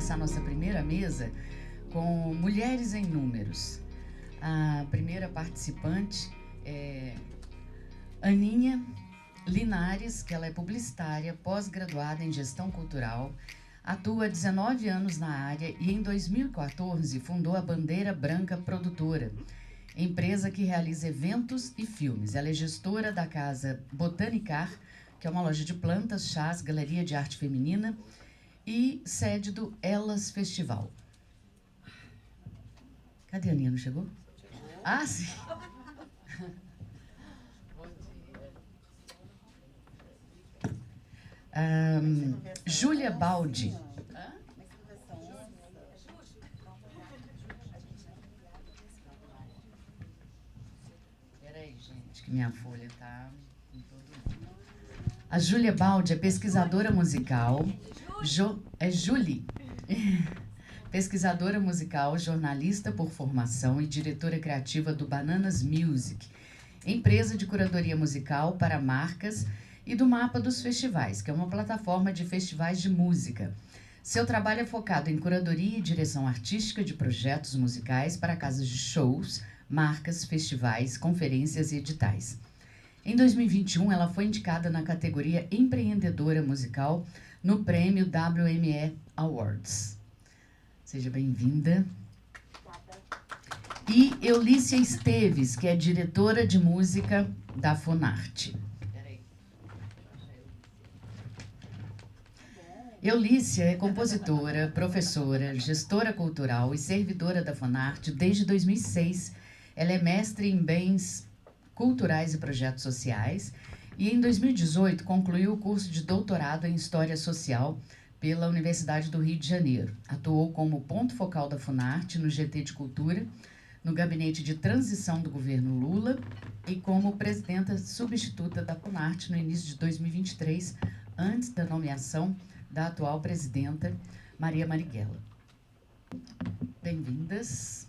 começar a nossa primeira mesa com Mulheres em Números. A primeira participante é Aninha Linares, que ela é publicitária, pós-graduada em gestão cultural, atua há 19 anos na área e em 2014 fundou a Bandeira Branca Produtora, empresa que realiza eventos e filmes. Ela é gestora da Casa Botanicar, que é uma loja de plantas, chás, galeria de arte feminina e sede do Elas Festival. Cadê a Aninha? Não chegou? Ah, sim! Júlia Baldi. Peraí, gente, que minha folha tá em todo mundo. A Júlia Baldi é pesquisadora musical. É Julie. Pesquisadora musical, jornalista por formação e diretora criativa do Bananas Music, empresa de curadoria musical para marcas, e do Mapa dos Festivais, que é uma plataforma de festivais de música. Seu trabalho é focado em curadoria e direção artística de projetos musicais para casas de shows, marcas, festivais, conferências e editais. Em 2021, ela foi indicada na categoria Empreendedora Musical no prêmio WME Awards. Seja bem-vinda. E Eulícia Esteves, que é diretora de música da Funarte. Eulícia é compositora, professora, gestora cultural e servidora da Funarte desde 2006. Ela é mestre em bens culturais e projetos sociais e, em 2018, concluiu o curso de doutorado em História Social pela Universidade do Rio de Janeiro. Atuou como ponto focal da Funarte no GT de Cultura, no gabinete de transição do governo Lula e como presidenta substituta da Funarte no início de 2023, antes da nomeação da atual presidenta, Maria Marighella. Bem-vindas.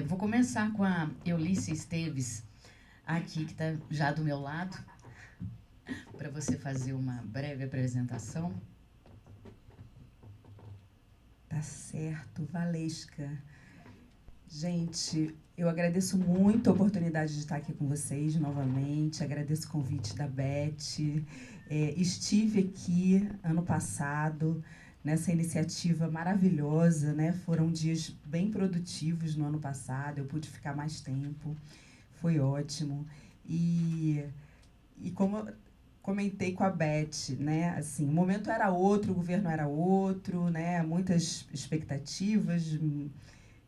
Vou começar com a Eulícia Esteves, aqui, que está já do meu lado, para você fazer uma breve apresentação. Tá certo, Valesca. Gente, eu agradeço muito a oportunidade de estar aqui com vocês novamente, agradeço o convite da Beth. Estive aqui ano passado nessa iniciativa maravilhosa, né? Foram dias bem produtivos no ano passado, eu pude ficar mais tempo, foi ótimo. E como eu comentei com a Beth, né? Assim, o momento era outro, o governo era outro, né? Muitas expectativas,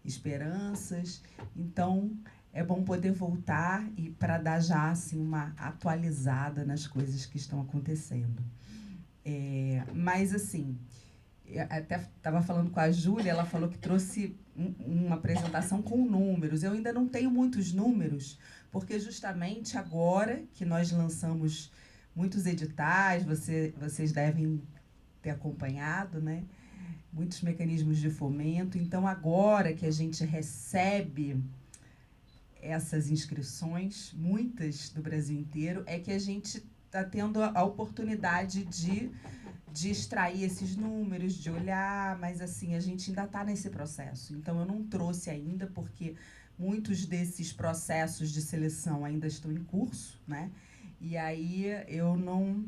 esperanças. Então, é bom poder voltar e para dar já assim, uma atualizada nas coisas que estão acontecendo. Mas, assim, eu até estava falando com a Júlia, ela falou que trouxe uma apresentação com números. Eu ainda não tenho muitos números, porque justamente agora que nós lançamos muitos editais, vocês devem ter acompanhado, né? Muitos mecanismos de fomento. Então, agora que a gente recebe essas inscrições, muitas do Brasil inteiro, é que a gente está tendo a oportunidade de extrair esses números, de olhar, mas assim, a gente ainda está nesse processo. Então, eu não trouxe ainda, porque muitos desses processos de seleção ainda estão em curso, né? E aí eu não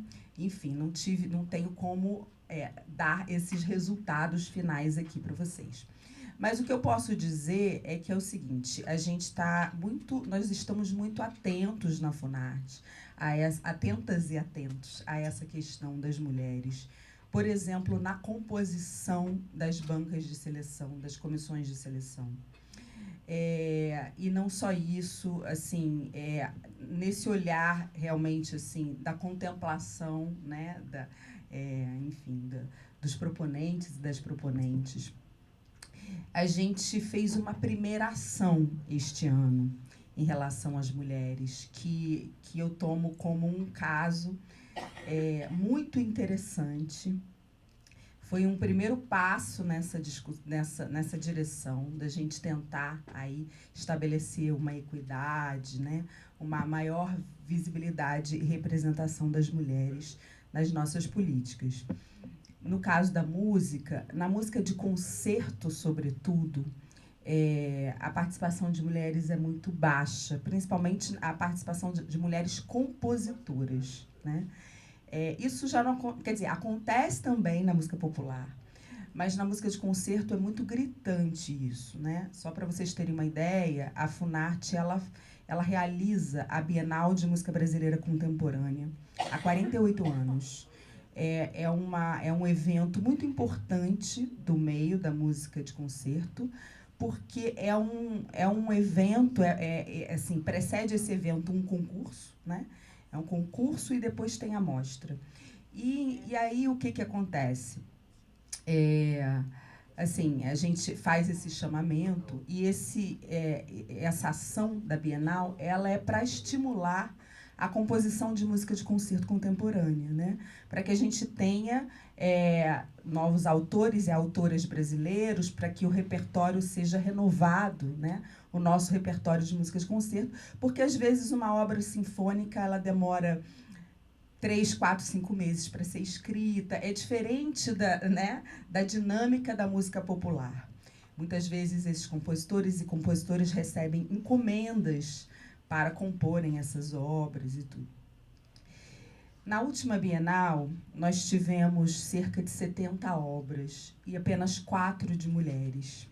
tenho como dar esses resultados finais aqui para vocês. Mas o que eu posso dizer é que é o seguinte: nós estamos muito atentos na Funarte, atentas e atentos a essa questão das mulheres. Por exemplo, na composição das bancas de seleção, das comissões de seleção. E não só isso, assim, nesse olhar realmente assim, da contemplação, né, dos proponentes e das proponentes. A gente fez uma primeira ação este ano em relação às mulheres, que eu tomo como um caso muito interessante. Foi um primeiro passo nessa direção da gente tentar aí estabelecer uma equidade, né, uma maior visibilidade e representação das mulheres nas nossas políticas. no caso da música, na música de concerto, sobretudo, a participação de mulheres é muito baixa, principalmente a participação de mulheres compositoras, né? Isso já não... Quer dizer, acontece também na música popular, mas na música de concerto é muito gritante isso, né? Só para vocês terem uma ideia, a Funarte, ela realiza a Bienal de Música Brasileira Contemporânea há 48 anos. É um evento muito importante do meio da música de concerto, porque é um evento, assim, precede esse evento um concurso, né? É um concurso e depois tem a mostra. E aí o que acontece? Assim, a gente faz esse chamamento e essa ação da Bienal, ela é para estimular a composição de música de concerto contemporânea, né? Para que a gente tenha novos autores e autoras brasileiros, para que o repertório seja renovado, né? O nosso repertório de música de concerto, porque às vezes uma obra sinfônica ela demora 3, 4, 5 meses para ser escrita. É diferente da dinâmica da música popular. Muitas vezes esses compositores e compositoras recebem encomendas para comporem essas obras e tudo. Na última Bienal, nós tivemos cerca de 70 obras e apenas 4 de mulheres.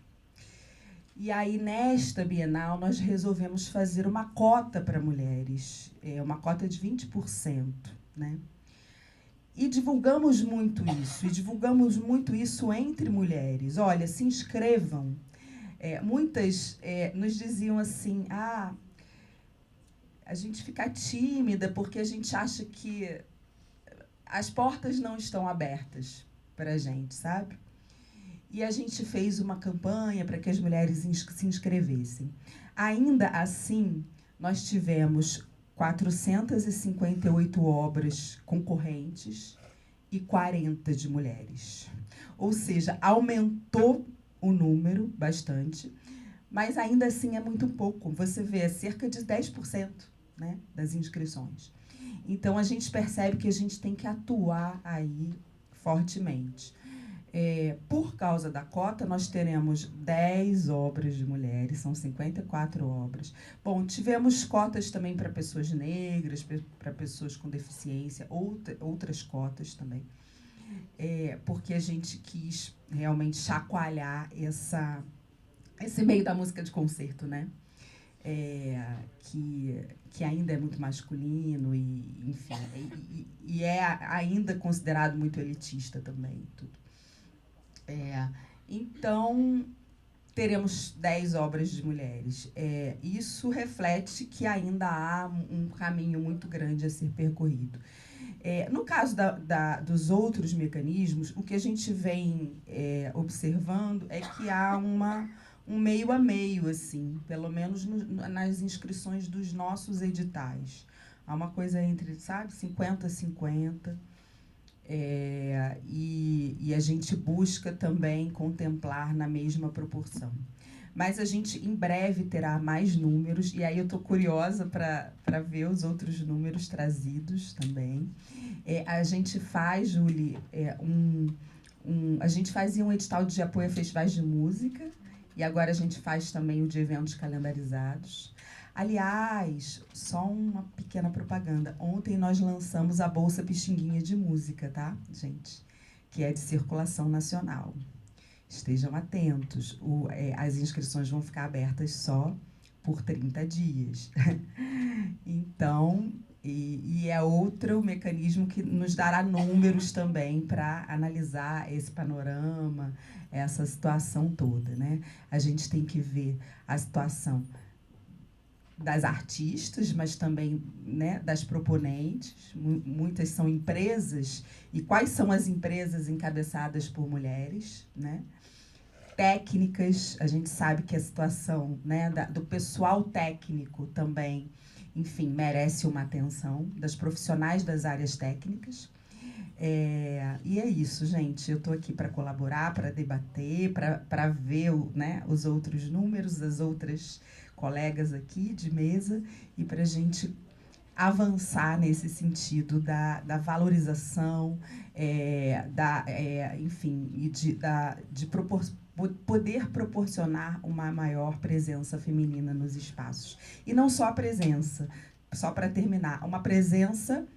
E aí, nesta Bienal, nós resolvemos fazer uma cota para mulheres, uma cota de 20%. Né? E divulgamos muito isso entre mulheres. Olha, se inscrevam. Muitas nos diziam assim, a gente fica tímida porque a gente acha que as portas não estão abertas para a gente, sabe? E a gente fez uma campanha para que as mulheres se inscrevessem. Ainda assim, nós tivemos 458 obras concorrentes e 40 de mulheres. Ou seja, aumentou o número bastante, mas ainda assim é muito pouco. Você vê, é cerca de 10%, né, das inscrições. Então, a gente percebe que a gente tem que atuar aí fortemente. Por causa da cota, nós teremos 10 obras de mulheres, são 54 obras. Bom, tivemos cotas também para pessoas negras, para pessoas com deficiência, outras cotas também, porque a gente quis realmente chacoalhar esse meio da música de concerto, né? Que ainda é muito masculino e, enfim, e é ainda considerado muito elitista também, tudo. Então, teremos 10 obras de mulheres. Isso reflete que ainda há um caminho muito grande a ser percorrido. No caso dos outros mecanismos, o que a gente vem observando é que há um meio a meio, assim, pelo menos nas inscrições dos nossos editais. Há uma coisa entre, 50-50. E a gente busca também contemplar na mesma proporção. Mas a gente, em breve, terá mais números, e aí eu estou curiosa para ver os outros números trazidos também. A gente faz, Julie, a gente fazia um edital de apoio a festivais de música, e agora a gente faz também o de eventos calendarizados. Aliás, só uma pequena propaganda. Ontem nós lançamos a Bolsa Pixinguinha de Música, tá, gente? Que é de circulação nacional. Estejam atentos. As inscrições vão ficar abertas só por 30 dias. Então, é outro mecanismo que nos dará números também para analisar esse panorama, essa situação toda, né? A gente tem que ver a situação das artistas, mas também, né, das proponentes. Muitas são empresas. E quais são as empresas encabeçadas por mulheres, né? Técnicas, a gente sabe que a situação, né, do pessoal técnico também, enfim, merece uma atenção, das profissionais das áreas técnicas. E é isso, gente. Eu estou aqui para colaborar, para debater, para ver né, os outros números, das outras colegas aqui de mesa, e para a gente avançar nesse sentido da valorização, enfim, e poder proporcionar uma maior presença feminina nos espaços. E não só a presença, só para terminar, uma presença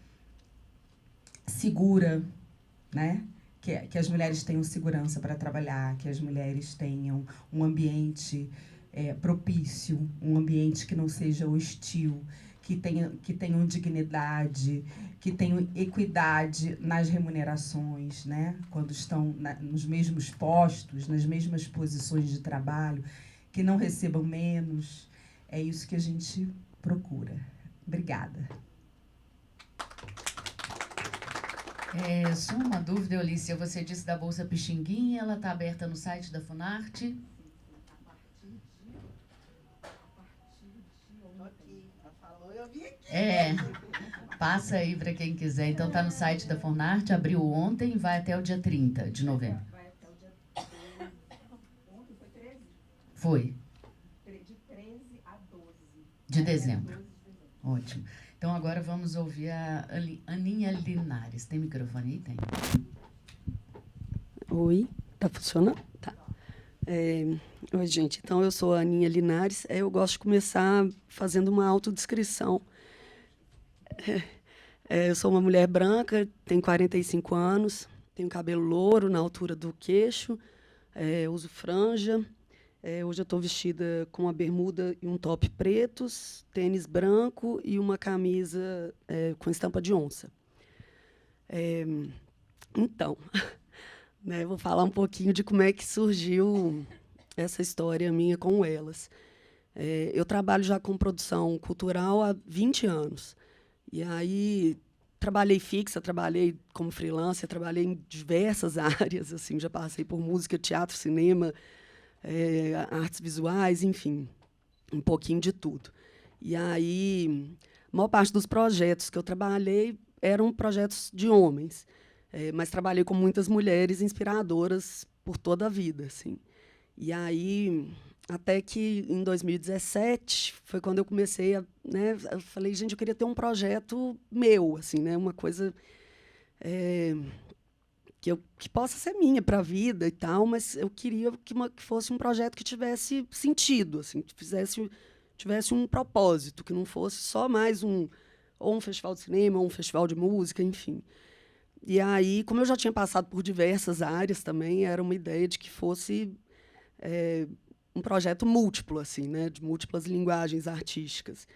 segura, né? Que as mulheres tenham segurança para trabalhar, que as mulheres tenham um ambiente propício, um ambiente que não seja hostil, que tenham dignidade, que tenham equidade nas remunerações, né? Quando estão nos mesmos postos, nas mesmas posições de trabalho, que não recebam menos. É isso que a gente procura. Obrigada. Só uma dúvida, Eulícia. Você disse da Bolsa Pixinguinha, ela está aberta no site da Funarte? Passa aí para quem quiser. Então, está no site da Funarte, abriu ontem e vai até o dia 30 de novembro. Vai até o dia 13. Ontem foi 13? Foi. De 13 a 12. De dezembro. Ótimo. Então, agora vamos ouvir a Aninha Linares. Tem microfone aí? Tem. Oi, tá funcionando? Tá. Oi, gente. Então, eu sou a Aninha Linares. Eu gosto de começar fazendo uma autodescrição. Eu sou uma mulher branca, tenho 45 anos, tenho cabelo louro na altura do queixo, uso franja. Hoje eu estou vestida com uma bermuda e um top pretos, tênis branco e uma camisa com estampa de onça. Então, né, vou falar um pouquinho de como é que surgiu essa história minha com elas. Eu trabalho já com produção cultural há 20 anos. E aí trabalhei fixa, trabalhei como freelancer, trabalhei em diversas áreas, assim, já passei por música, teatro, cinema, artes visuais, enfim, um pouquinho de tudo. E aí, a maior parte dos projetos que eu trabalhei eram projetos de homens, mas trabalhei com muitas mulheres inspiradoras por toda a vida, assim. E aí, até que em 2017 foi quando eu comecei a, né, eu falei, gente, eu queria ter um projeto meu, assim, né, uma coisa que possa ser minha para a vida e tal, mas eu queria que fosse um projeto que tivesse sentido, assim, que tivesse um propósito, que não fosse só mais ou um festival de cinema, ou um festival de música, enfim. E aí, como eu já tinha passado por diversas áreas também, era uma ideia de que fosse um projeto múltiplo, assim, né, de múltiplas linguagens artísticas.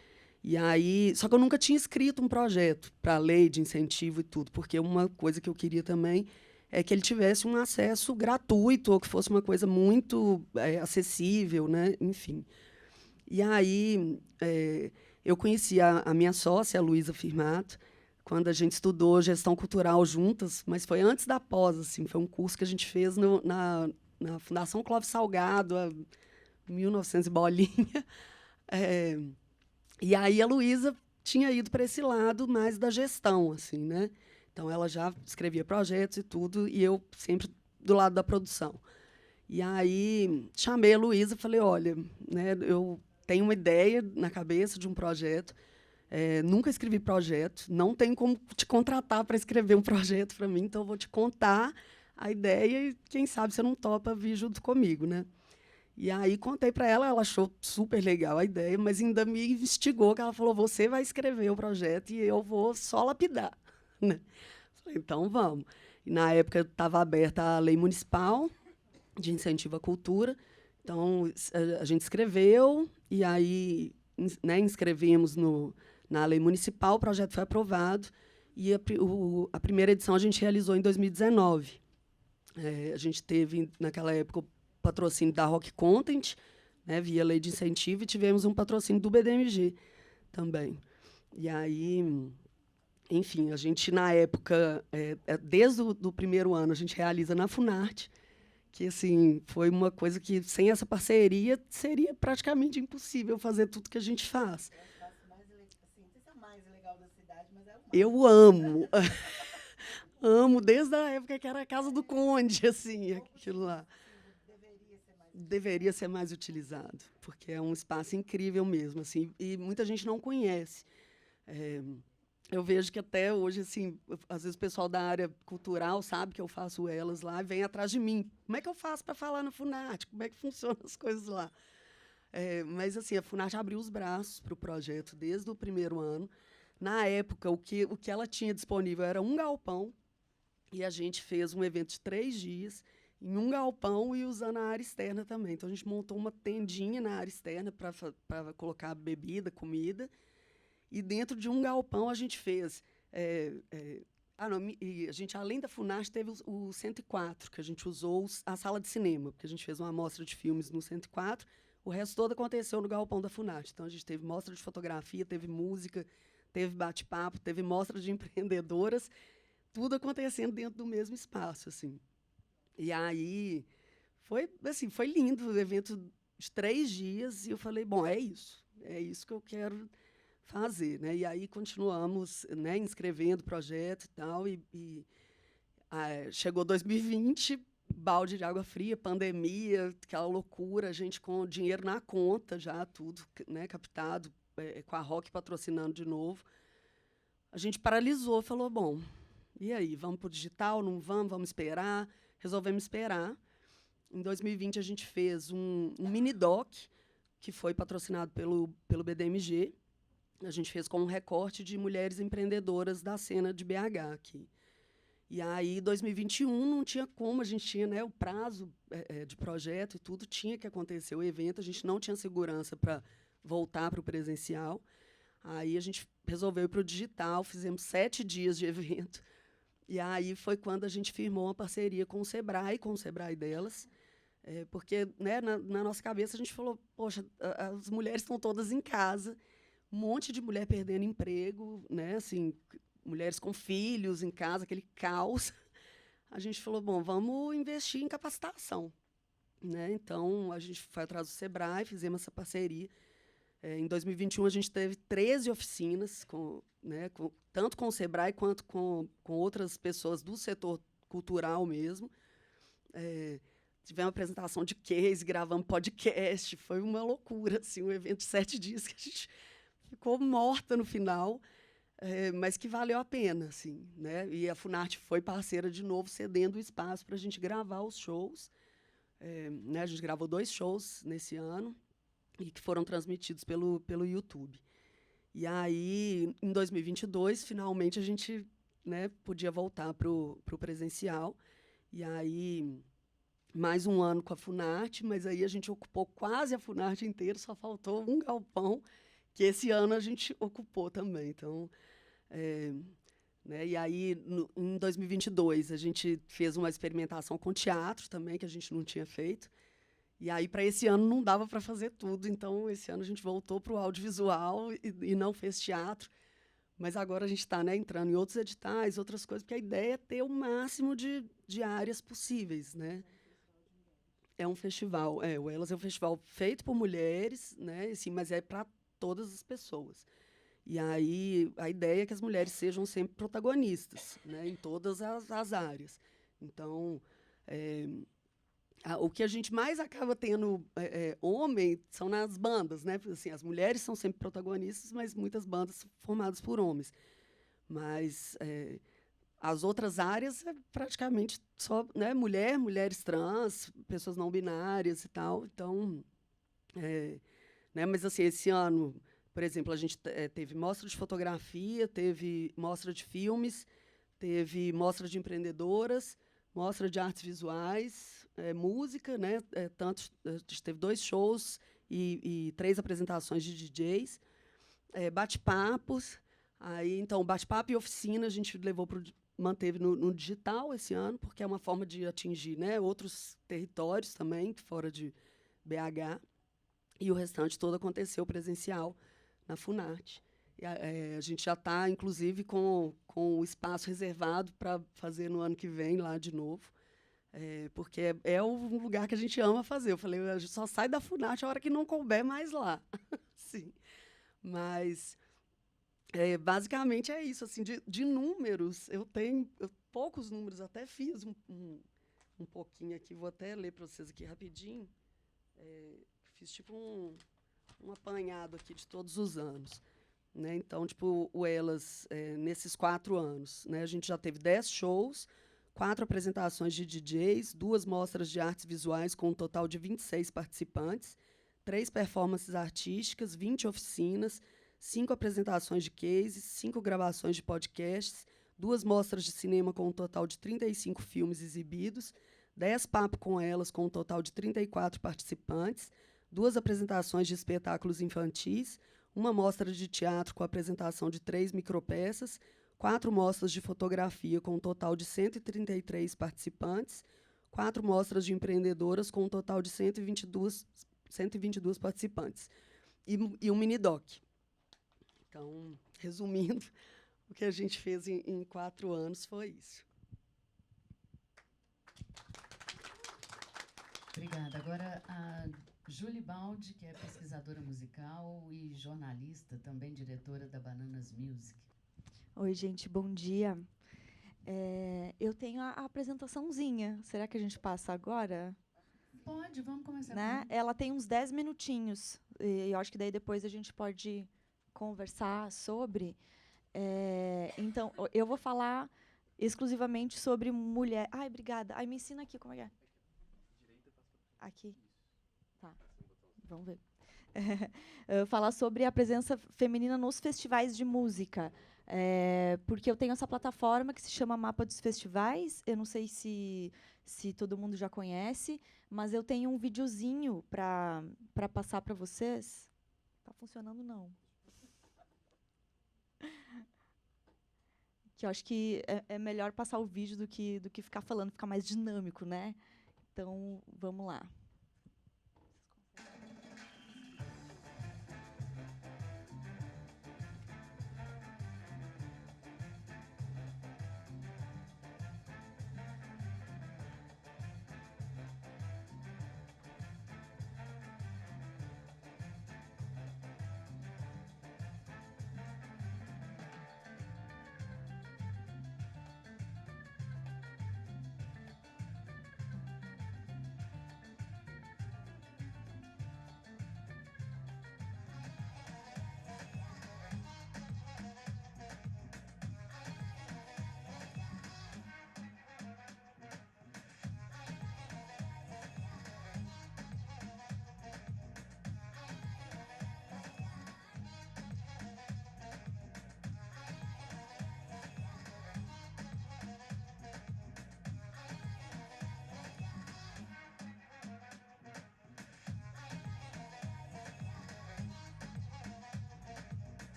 E aí, só que eu nunca tinha escrito um projeto para a lei de incentivo e tudo, porque uma coisa que eu queria também é que ele tivesse um acesso gratuito, ou que fosse uma coisa muito acessível, né, enfim. E aí, eu conheci a minha sócia, a Luísa Firmato, quando a gente estudou gestão cultural juntas, mas foi antes da pós, assim, foi um curso que a gente fez na Fundação Clóvis Salgado, há 1900 e bolinha. E aí a Luísa tinha ido para esse lado mais da gestão, assim, né? Então ela já escrevia projetos e tudo, e eu sempre do lado da produção. E aí chamei a Luísa e falei, olha, né, eu tenho uma ideia na cabeça de um projeto, nunca escrevi projeto, não tenho como te contratar para escrever um projeto para mim, então eu vou te contar a ideia e quem sabe você não topa vir junto comigo, né? E aí contei para ela, ela achou super legal a ideia, mas ainda me instigou, que ela falou, você vai escrever o projeto e eu vou só lapidar, né? Falei, então vamos. E na época estava aberta a lei municipal de incentivo à cultura, então a gente escreveu e aí, né, inscrevemos na lei municipal, o projeto foi aprovado e a primeira edição a gente realizou em 2019. A gente teve, naquela época, o patrocínio da Rock Content, né, via lei de incentivo, e tivemos um patrocínio do BDMG também. E aí, enfim, a gente, na época, desde o primeiro ano, a gente realiza na Funarte, que assim, foi uma coisa que, sem essa parceria, seria praticamente impossível fazer tudo que a gente faz. Eu amo. Amo, desde a época que era a Casa do Conde, assim, aquilo lá. Deveria ser mais utilizado, porque é um espaço incrível mesmo, assim, e muita gente não conhece. Eu vejo que até hoje, assim, às vezes o pessoal da área cultural sabe que eu faço elas lá e vem atrás de mim. Como é que eu faço para falar no Funarte? Como é que funcionam as coisas lá? Mas, assim, a Funarte abriu os braços para o projeto desde o primeiro ano. Na época, o que ela tinha disponível era um galpão, e a gente fez um evento de 3 dias em um galpão e usando a área externa também. Então, a gente montou uma tendinha na área externa para colocar bebida, comida. E dentro de um galpão a gente fez... e a gente, além da Funarte, teve o 104, que a gente usou a sala de cinema, porque a gente fez uma amostra de filmes no 104. O resto todo aconteceu no galpão da Funarte. Então, a gente teve mostra de fotografia, teve música, teve bate-papo, teve mostra de empreendedoras, tudo acontecendo dentro do mesmo espaço, assim. E aí foi lindo, o evento de 3 dias, e eu falei, bom, é isso que eu quero fazer, né? E aí continuamos, né, inscrevendo o projeto e tal, chegou 2020, balde de água fria, pandemia, aquela loucura, a gente com dinheiro na conta já, tudo, né, captado, com a Rock patrocinando de novo. A gente paralisou, falou, bom, e aí, vamos para o digital, não vamos, vamos esperar? Resolvemos esperar. Em 2020, a gente fez um mini-doc, que foi patrocinado pelo BDMG. A gente fez com um recorte de mulheres empreendedoras da cena de BH aqui. E aí, 2021, não tinha como, a gente tinha, né, o prazo de projeto e tudo, tinha que acontecer o evento, a gente não tinha segurança para voltar para o presencial. Aí a gente resolveu ir para o digital, fizemos 7 dias de evento. E aí foi quando a gente firmou uma parceria com o Sebrae delas, porque, né, na nossa cabeça a gente falou, poxa, as mulheres estão todas em casa, um monte de mulher perdendo emprego, né, assim, mulheres com filhos em casa, aquele caos. A gente falou, bom, vamos investir em capacitação, né? Então, a gente foi atrás do Sebrae, fizemos essa parceria. Em 2021, a gente teve 13 oficinas, tanto com o Sebrae quanto com outras pessoas do setor cultural mesmo. Tivemos apresentação de case, gravamos podcast, foi uma loucura, assim, um evento de 7 dias que a gente ficou morta no final, mas que valeu a pena, assim, né? E a Funarte foi parceira de novo, cedendo o espaço para a gente gravar os shows. Né? A gente gravou 2 shows nesse ano, e que foram transmitidos pelo YouTube. E aí, em 2022, finalmente, a gente, né, podia voltar para o presencial. E aí, mais um ano com a Funarte, mas aí a gente ocupou quase a Funarte inteira, só faltou um galpão, que esse ano a gente ocupou também. Então, né, e aí, em 2022, a gente fez uma experimentação com teatro também, que a gente não tinha feito. E aí, para esse ano, não dava para fazer tudo. Então, esse ano, a gente voltou para o audiovisual e não fez teatro. Mas agora a gente está, né, entrando em outros editais, outras coisas, porque a ideia é ter o máximo de áreas possíveis. Né? É um festival. O Elas é um festival feito por mulheres, né, assim, mas é para todas as pessoas. E aí, a ideia é que as mulheres sejam sempre protagonistas, né, em todas as áreas. Então, o que a gente mais acaba tendo homem são nas bandas, né? Assim, as mulheres são sempre protagonistas, mas muitas bandas formadas por homens. Mas as outras áreas é praticamente só, né, mulheres trans, pessoas não binárias e tal. Então, né, mas assim, esse ano, por exemplo, a gente teve mostra de fotografia, teve mostra de filmes, teve mostra de empreendedoras, mostra de artes visuais, música, né? A gente teve 2 shows e 3 apresentações de DJs, bate-papos. Aí, então, bate-papo e oficina a gente manteve no digital esse ano, porque é uma forma de atingir, né, outros territórios também, fora de BH. E o restante todo aconteceu presencial na Funarte. E a gente já está, inclusive, com o espaço reservado para fazer no ano que vem, lá de novo, porque é um lugar que a gente ama fazer. Eu falei, a gente só sai da Funarte a hora que não couber mais lá. Sim. Mas, basicamente, é isso. Assim, de números, eu tenho poucos números, até fiz um pouquinho aqui, vou até ler para vocês aqui rapidinho. Fiz tipo um apanhado aqui de todos os anos. né? Então, tipo, o Elas, nesses 4 anos, né, a gente já teve 10 shows, 4 apresentações de DJs, 2 mostras de artes visuais com um total de 26 participantes, 3 performances artísticas, 20 oficinas, 5 apresentações de cases, 5 gravações de podcasts, 2 mostras de cinema com um total de 35 filmes exibidos, 10 papos com elas com um total de 34 participantes, 2 apresentações de espetáculos infantis, 1 mostra de teatro com a apresentação de 3 micropeças, 4 mostras de fotografia com um total de 133 participantes, 4 mostras de empreendedoras com um total de 122 participantes e um mini-doc. Então, resumindo, o que a gente fez em 4 anos foi isso. Obrigada. Agora, a Julie Baldi, que é pesquisadora musical e jornalista, também diretora da Bananas Music. Oi, gente, bom dia. Eu tenho a apresentaçãozinha. Será que a gente passa agora? Pode, vamos começar. Né? Ela tem uns 10 minutinhos. E eu acho que daí depois a gente pode conversar sobre. Então, eu vou falar exclusivamente sobre mulher. Ai, obrigada. Ai, me ensina aqui como é. Aqui. Tá. Vamos ver. Falar sobre a presença feminina nos festivais de música. Porque eu tenho essa plataforma que se chama Mapa dos Festivais. Eu não sei se todo mundo já conhece, mas eu tenho um videozinho para passar para vocês. Tá funcionando, não. Que eu acho que é melhor passar o vídeo do que ficar falando, ficar mais dinâmico, né? Então, vamos lá.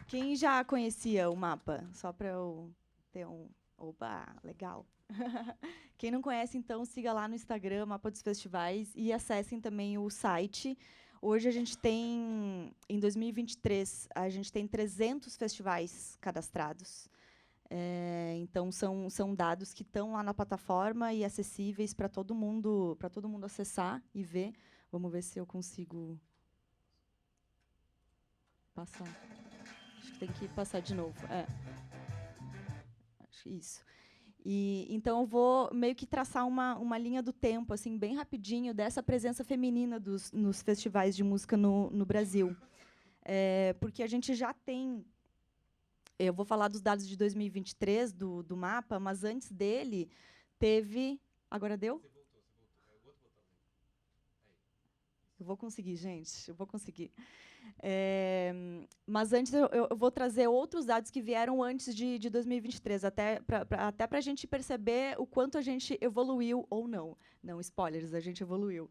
Quem já conhecia o mapa? Só para eu ter um... Opa, legal. Quem não conhece, então, siga lá no Instagram, Mapa dos Festivais, e acessem também o site. Hoje a gente tem, em 2023, a gente tem 300 festivais cadastrados. Então, são dados que estão lá na plataforma e acessíveis para todo mundo acessar e ver. Vamos ver se eu consigo passar. Acho que tem que passar de novo. Acho que isso. Então, eu vou meio que traçar uma linha do tempo, assim, bem rapidinho, dessa presença feminina nos festivais de música no Brasil. Porque a gente já tem... Eu vou falar dos dados de 2023 do mapa, mas antes dele teve... Agora deu? Você voltou. É o outro botão. Eu vou conseguir, gente. Eu vou conseguir. Mas antes eu vou trazer outros dados que vieram antes de 2023, até para a gente perceber o quanto a gente evoluiu ou não. Não, spoilers, a gente evoluiu.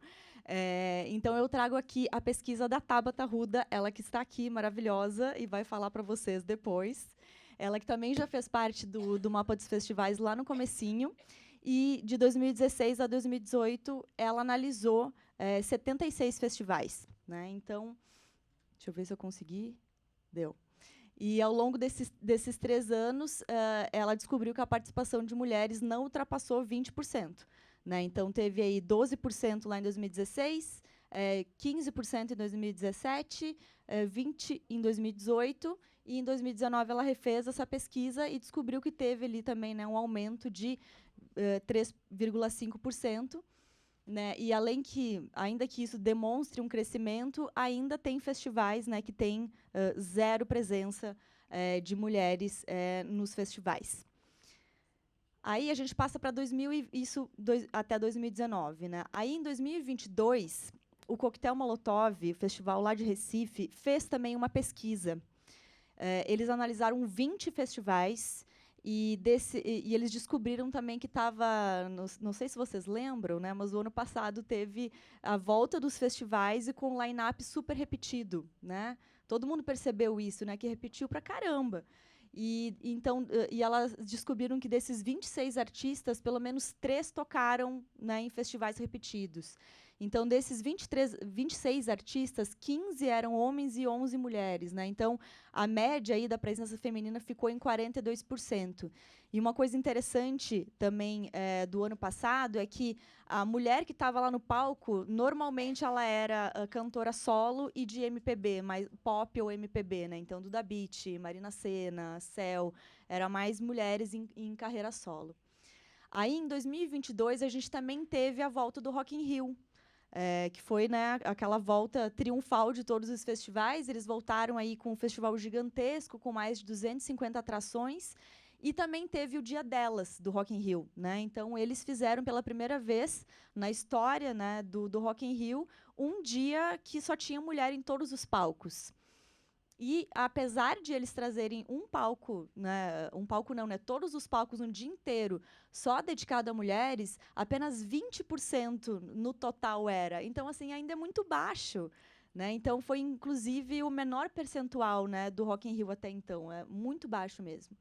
Então, eu trago aqui a pesquisa da Tabata Arruda, ela que está aqui, maravilhosa, e vai falar para vocês depois. Ela que também já fez parte do Mapa dos Festivais lá no comecinho. E, de 2016 a 2018, ela analisou 76 festivais. Né? Então... Deixa eu ver se eu consegui. Deu. E, ao longo desses 3 anos, ela descobriu que a participação de mulheres não ultrapassou 20%. Né? Então, teve aí 12% lá em 2016, 15% em 2017, 20% em 2018, e em 2019 ela refez essa pesquisa e descobriu que teve ali também, né, um aumento de 3,5%. Né? E ainda que isso demonstre um crescimento, ainda tem festivais, né, que têm 0 presença de mulheres nos festivais. Aí a gente passa para até 2019. Né? Aí, em 2022, o Coquetel Molotov, o festival lá de Recife, fez também uma pesquisa. Eles analisaram 20 festivais. E eles descobriram também que estava, não sei se vocês lembram, né, mas o ano passado teve a volta dos festivais e com um line-up super repetido. Né? Todo mundo percebeu isso, né, que repetiu pra caramba. E elas descobriram que desses 26 artistas, pelo menos 3 tocaram, né, em festivais repetidos. Então, desses 26 artistas, 15 eram homens e 11 mulheres. Né? Então, a média aí da presença feminina ficou em 42%. E uma coisa interessante também do ano passado é que a mulher que estava lá no palco, normalmente ela era cantora solo e de MPB, mais pop ou MPB. Né? Então, Duda Beat, Marina Sena, Cel, eram mais mulheres em carreira solo. Aí, em 2022, a gente também teve a volta do Rock in Rio, que foi, né, aquela volta triunfal de todos os festivais. Eles voltaram aí com um festival gigantesco, com mais de 250 atrações, e também teve o Dia Delas, do Rock in Rio. Né? Então, eles fizeram pela primeira vez na história, né, do Rock in Rio um dia que só tinha mulher em todos os palcos. E, apesar de eles trazerem um palco, né, todos os palcos um dia inteiro só dedicado a mulheres, apenas 20% no total era. Então, assim, ainda é muito baixo. Né? Então, foi, inclusive, o menor percentual, né, do Rock in Rio até então. É muito baixo mesmo.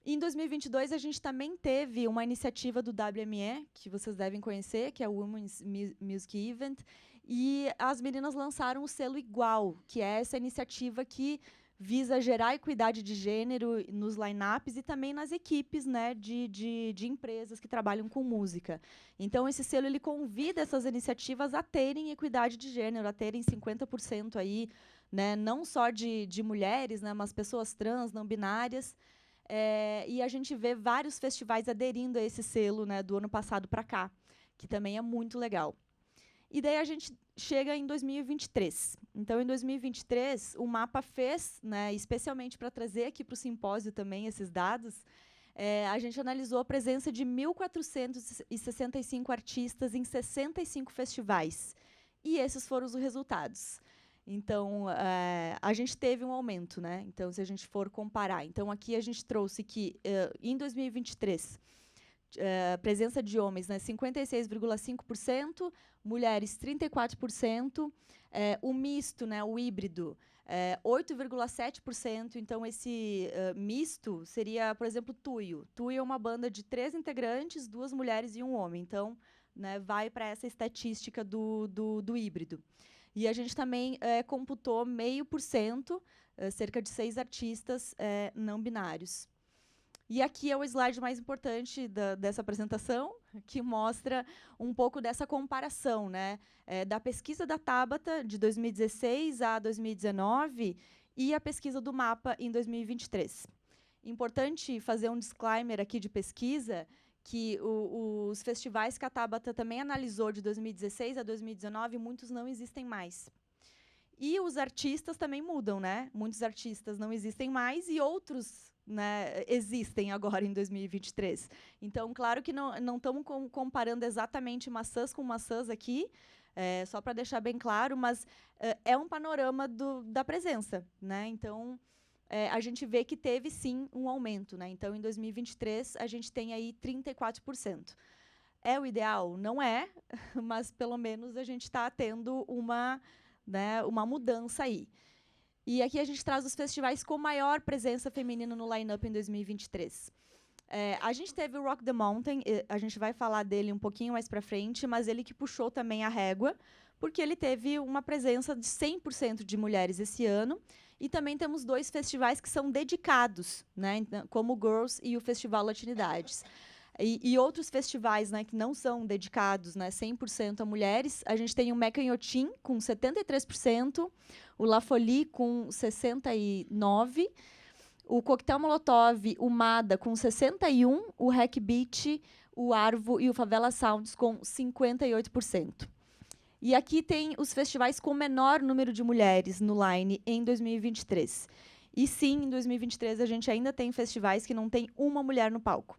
Em 2022, a gente também teve uma iniciativa do WME, que vocês devem conhecer, que é o Women's Music Event, e as meninas lançaram o selo Igual, que é essa iniciativa que visa gerar equidade de gênero nos line-ups e também nas equipes, né, de empresas que trabalham com música. Então, esse selo ele convida essas iniciativas a terem equidade de gênero, a terem 50% aí, né, não só de mulheres, né, mas pessoas trans, não binárias. E a gente vê vários festivais aderindo a esse selo, né, do ano passado para cá, que também é muito legal. E daí a gente chega em 2023. Então, em 2023, o MAPA fez, né, especialmente para trazer aqui para o simpósio também esses dados, a gente analisou a presença de 1.465 artistas em 65 festivais. E esses foram os resultados. Então, a gente teve um aumento, né? Então, se a gente for comparar. Então, aqui a gente trouxe que, em 2023, presença de homens, né, 56,5%, mulheres 34%, o misto, né, o híbrido, 8,7%. Então, esse misto seria, por exemplo, Tuyo. Tuyo é uma banda de 3 integrantes, 2 mulheres e 1 homem. Então, né, vai para essa estatística do híbrido. E a gente também computou 0,5%, cerca de 6 artistas não binários. E aqui é o slide mais importante dessa apresentação, que mostra um pouco dessa comparação, né, da pesquisa da Tabata, de 2016 a 2019, e a pesquisa do MAPA, em 2023. Importante fazer um disclaimer aqui de pesquisa, que os festivais que a Tabata também analisou de 2016 a 2019, muitos não existem mais. E os artistas também mudam, né? Muitos artistas não existem mais e outros, né, existem agora em 2023. Então, claro que não estamos comparando exatamente maçãs com maçãs aqui, só para deixar bem claro, mas é um panorama da presença, né? Então, a gente vê que teve, sim, um aumento, né? Então, em 2023, a gente tem aí 34%. É o ideal? Não é, mas, pelo menos, a gente está tendo uma mudança aí. E aqui a gente traz os festivais com maior presença feminina no line-up em 2023. A gente teve o Rock the Mountain, a gente vai falar dele um pouquinho mais para frente, mas ele que puxou também a régua, porque ele teve uma presença de 100% de mulheres esse ano. E também temos 2 festivais que são dedicados, né, como o Girls e o Festival Latinidades. E outros festivais, né, que não são dedicados, né, 100% a mulheres, a gente tem o Mecanhotim, com 73%, o La Folie, com 69%, o Coquetel Molotov, o Mada, com 61%, o Hack Beat, o Arvo e o Favela Sounds, com 58%. E aqui tem os festivais com menor número de mulheres no line em 2023. E sim, em 2023 a gente ainda tem festivais que não tem uma mulher no palco.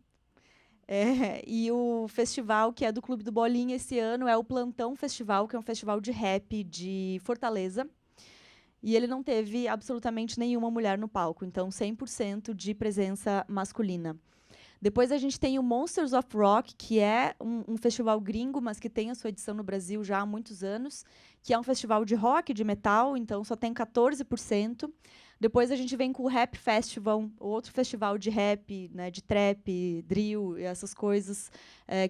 E o festival que é do Clube do Bolinha esse ano é o Plantão Festival, que é um festival de rap de Fortaleza. E ele não teve absolutamente nenhuma mulher no palco, então 100% de presença masculina. Depois a gente tem o Monsters of Rock, que é um festival gringo, mas que tem a sua edição no Brasil já há muitos anos, que é um festival de rock, de metal, então só tem 14%. Depois a gente vem com o Rap Festival, outro festival de rap, né, de trap, drill, essas coisas,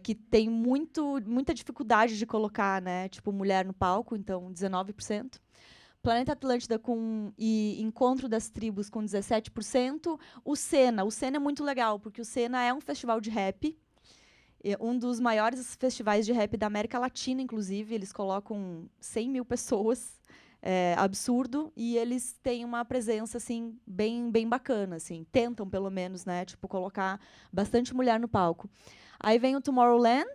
que tem muita dificuldade de colocar, né, tipo, mulher no palco, então 19%. Planeta Atlântida e Encontro das Tribos com 17%. O Sena é muito legal, porque o Sena é um festival de rap, um dos maiores festivais de rap da América Latina, inclusive. Eles colocam 100 mil pessoas, absurdo, e eles têm uma presença assim, bem bacana, assim, tentam, pelo menos, né, tipo, colocar bastante mulher no palco. Aí vem o Tomorrowland,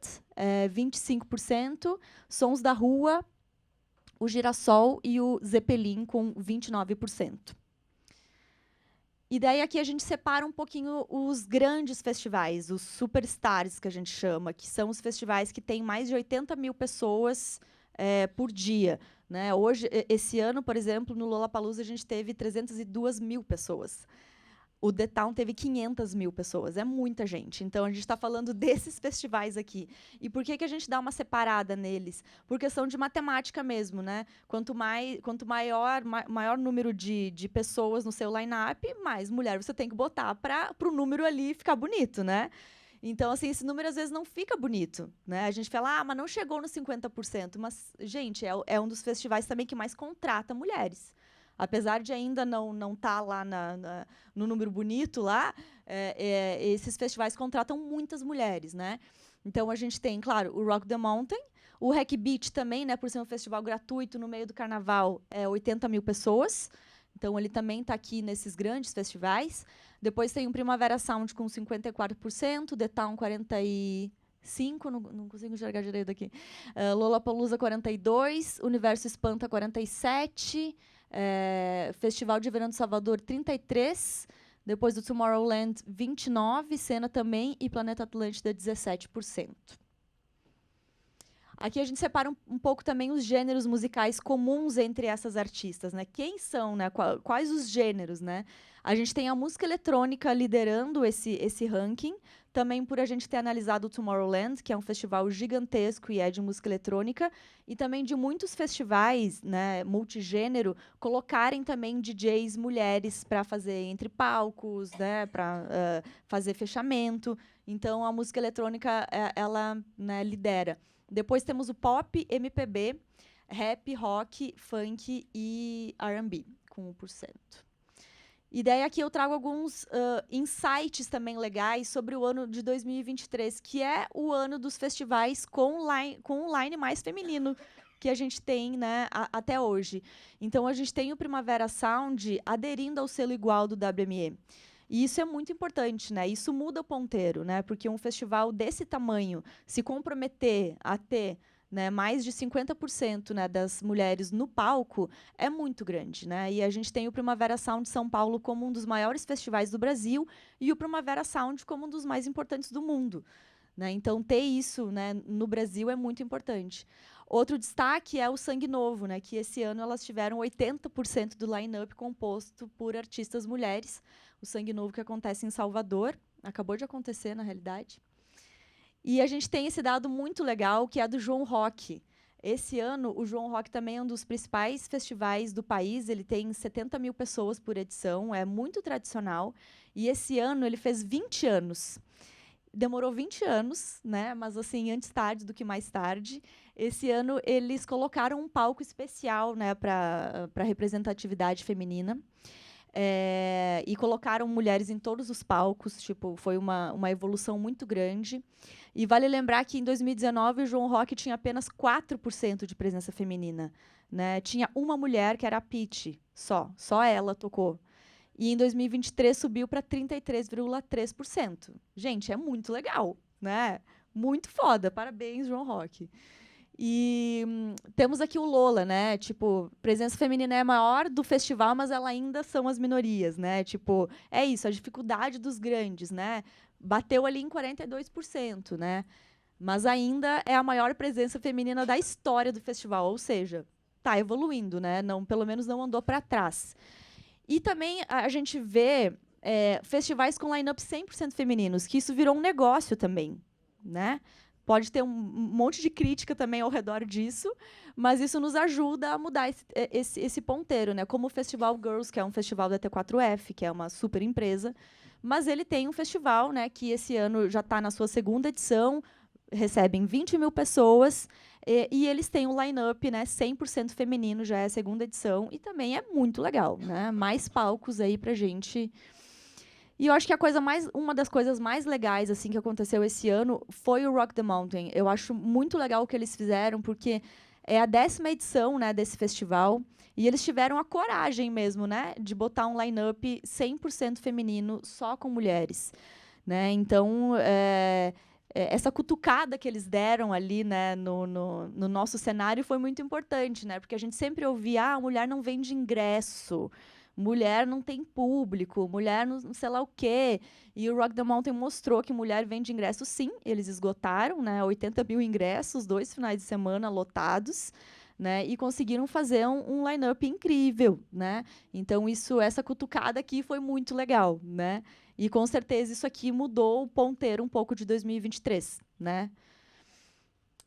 25%, Sons da Rua, o Girassol e o Zeppelin com 29%. E daí aqui a gente separa um pouquinho os grandes festivais, os superstars que a gente chama, que são os festivais que têm mais de 80 mil pessoas por dia, né? Hoje, esse ano, por exemplo, no Lollapalooza a gente teve 302 mil pessoas. O The Town teve 500 mil pessoas, é muita gente. Então, a gente está falando desses festivais aqui. E por que a gente dá uma separada neles? Por questão de matemática mesmo, né? Quanto maior número de pessoas no seu line-up, mais mulher você tem que botar para o número ali ficar bonito, né? Então, assim, esse número às vezes não fica bonito, né? A gente fala, mas não chegou nos 50%. Mas, gente, é um dos festivais também que mais contrata mulheres. Apesar de ainda não estar lá no número bonito lá, esses festivais contratam muitas mulheres, né? Então a gente tem, claro, o Rock the Mountain, o Hack Beat também, né? Por ser um festival gratuito no meio do carnaval, 80 mil pessoas. Então ele também está aqui nesses grandes festivais. Depois tem o Primavera Sound com 54%, The Town 45%, não consigo enxergar direito daqui. Lollapalooza 42%, Universo Espanta 47%. Festival de Verão do Salvador 33%, depois do Tomorrowland 29%, Sena também e Planeta Atlântida 17%. Aqui a gente separa um pouco também os gêneros musicais comuns entre essas artistas, né? Quem são, né? Quais os gêneros, né? A gente tem a música eletrônica liderando esse ranking, também por a gente ter analisado o Tomorrowland, que é um festival gigantesco e é de música eletrônica, e também de muitos festivais, né, multigênero, colocarem também DJs mulheres para fazer entre palcos, né, para fazer fechamento. Então, a música eletrônica, ela, né, lidera. Depois temos o pop, MPB, rap, rock, funk e R&B, com 1%. E daí aqui eu trago alguns insights também legais sobre o ano de 2023, que é o ano dos festivais com um line mais feminino que a gente tem, né, até hoje. Então, a gente tem o Primavera Sound aderindo ao selo igual do WME. E isso é muito importante, né? Isso muda o ponteiro, né? Porque um festival desse tamanho se comprometer a ter, né, mais de 50%, né, das mulheres no palco é muito grande, né? E a gente tem o Primavera Sound São Paulo como um dos maiores festivais do Brasil e o Primavera Sound como um dos mais importantes do mundo, né? Então, ter isso, né, no Brasil é muito importante. Outro destaque é o Sangue Novo, né, que esse ano elas tiveram 80% do line-up composto por artistas mulheres. O Sangue Novo que acontece em Salvador, acabou de acontecer, na realidade. E a gente tem esse dado muito legal, que é do João Rock. Esse ano, o João Rock também é um dos principais festivais do país. Ele tem 70 mil pessoas por edição, é muito tradicional. E esse ano ele fez 20 anos. Demorou 20 anos, né? Mas assim, antes tarde do que mais tarde. Esse ano eles colocaram um palco especial, né, para representatividade feminina. E colocaram mulheres em todos os palcos, tipo, foi uma evolução muito grande. E vale lembrar que em 2019 o João Rock tinha apenas 4% de presença feminina, né? Tinha uma mulher que era a Pitty, só ela tocou. E em 2023 subiu para 33,3%. Gente, é muito legal, né? Muito foda. Parabéns, João Rock. E temos aqui o Lola, né? Tipo, presença feminina é a maior do festival, mas ela ainda são as minorias, né? Tipo, é isso, a dificuldade dos grandes, né? Bateu ali em 42%, né? Mas ainda é a maior presença feminina da história do festival, ou seja, tá evoluindo, né? Não, pelo menos não andou para trás. E também a gente vê festivais com line-up 100% femininos, que isso virou um negócio também, né? Pode ter um monte de crítica também ao redor disso, mas isso nos ajuda a mudar esse ponteiro, né? Como o Festival Girls, que é um festival da T4F, que é uma super empresa, mas ele tem um festival, né, que esse ano já está na sua segunda edição, recebem 20 mil pessoas, e eles têm um line-up, né, 100% feminino, já é a segunda edição, e também é muito legal, né? Mais palcos aí pra gente. E eu acho que uma das coisas mais legais assim que aconteceu esse ano foi o Rock the Mountain. Eu acho muito legal o que eles fizeram, porque é a 10ª edição, né, desse festival, e eles tiveram a coragem mesmo, né, de botar um line-up 100% feminino, só com mulheres, né? Então, essa cutucada que eles deram ali, né, no nosso cenário foi muito importante, né? Porque a gente sempre ouvia, a mulher não vende ingresso, mulher não tem público, mulher não sei lá o quê. E o Rock the Mountain mostrou que mulher vende ingresso, sim. Eles esgotaram, né, 80 mil ingressos, 2 finais de semana lotados, né, e conseguiram fazer um line-up incrível, né? Então, essa cutucada aqui foi muito legal, né? E, com certeza, isso aqui mudou o ponteiro um pouco de 2023, né?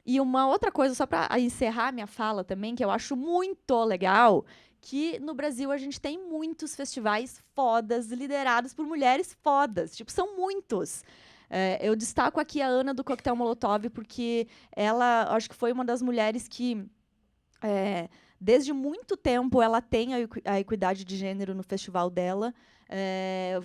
E uma outra coisa, só para encerrar minha fala também, que eu acho muito legal, que no Brasil a gente tem muitos festivais fodas, liderados por mulheres fodas. Tipo, são muitos. Eu destaco aqui a Ana do Coquetel Molotov, porque ela, acho que foi uma das mulheres que, desde muito tempo, ela tem a equidade de gênero no festival dela.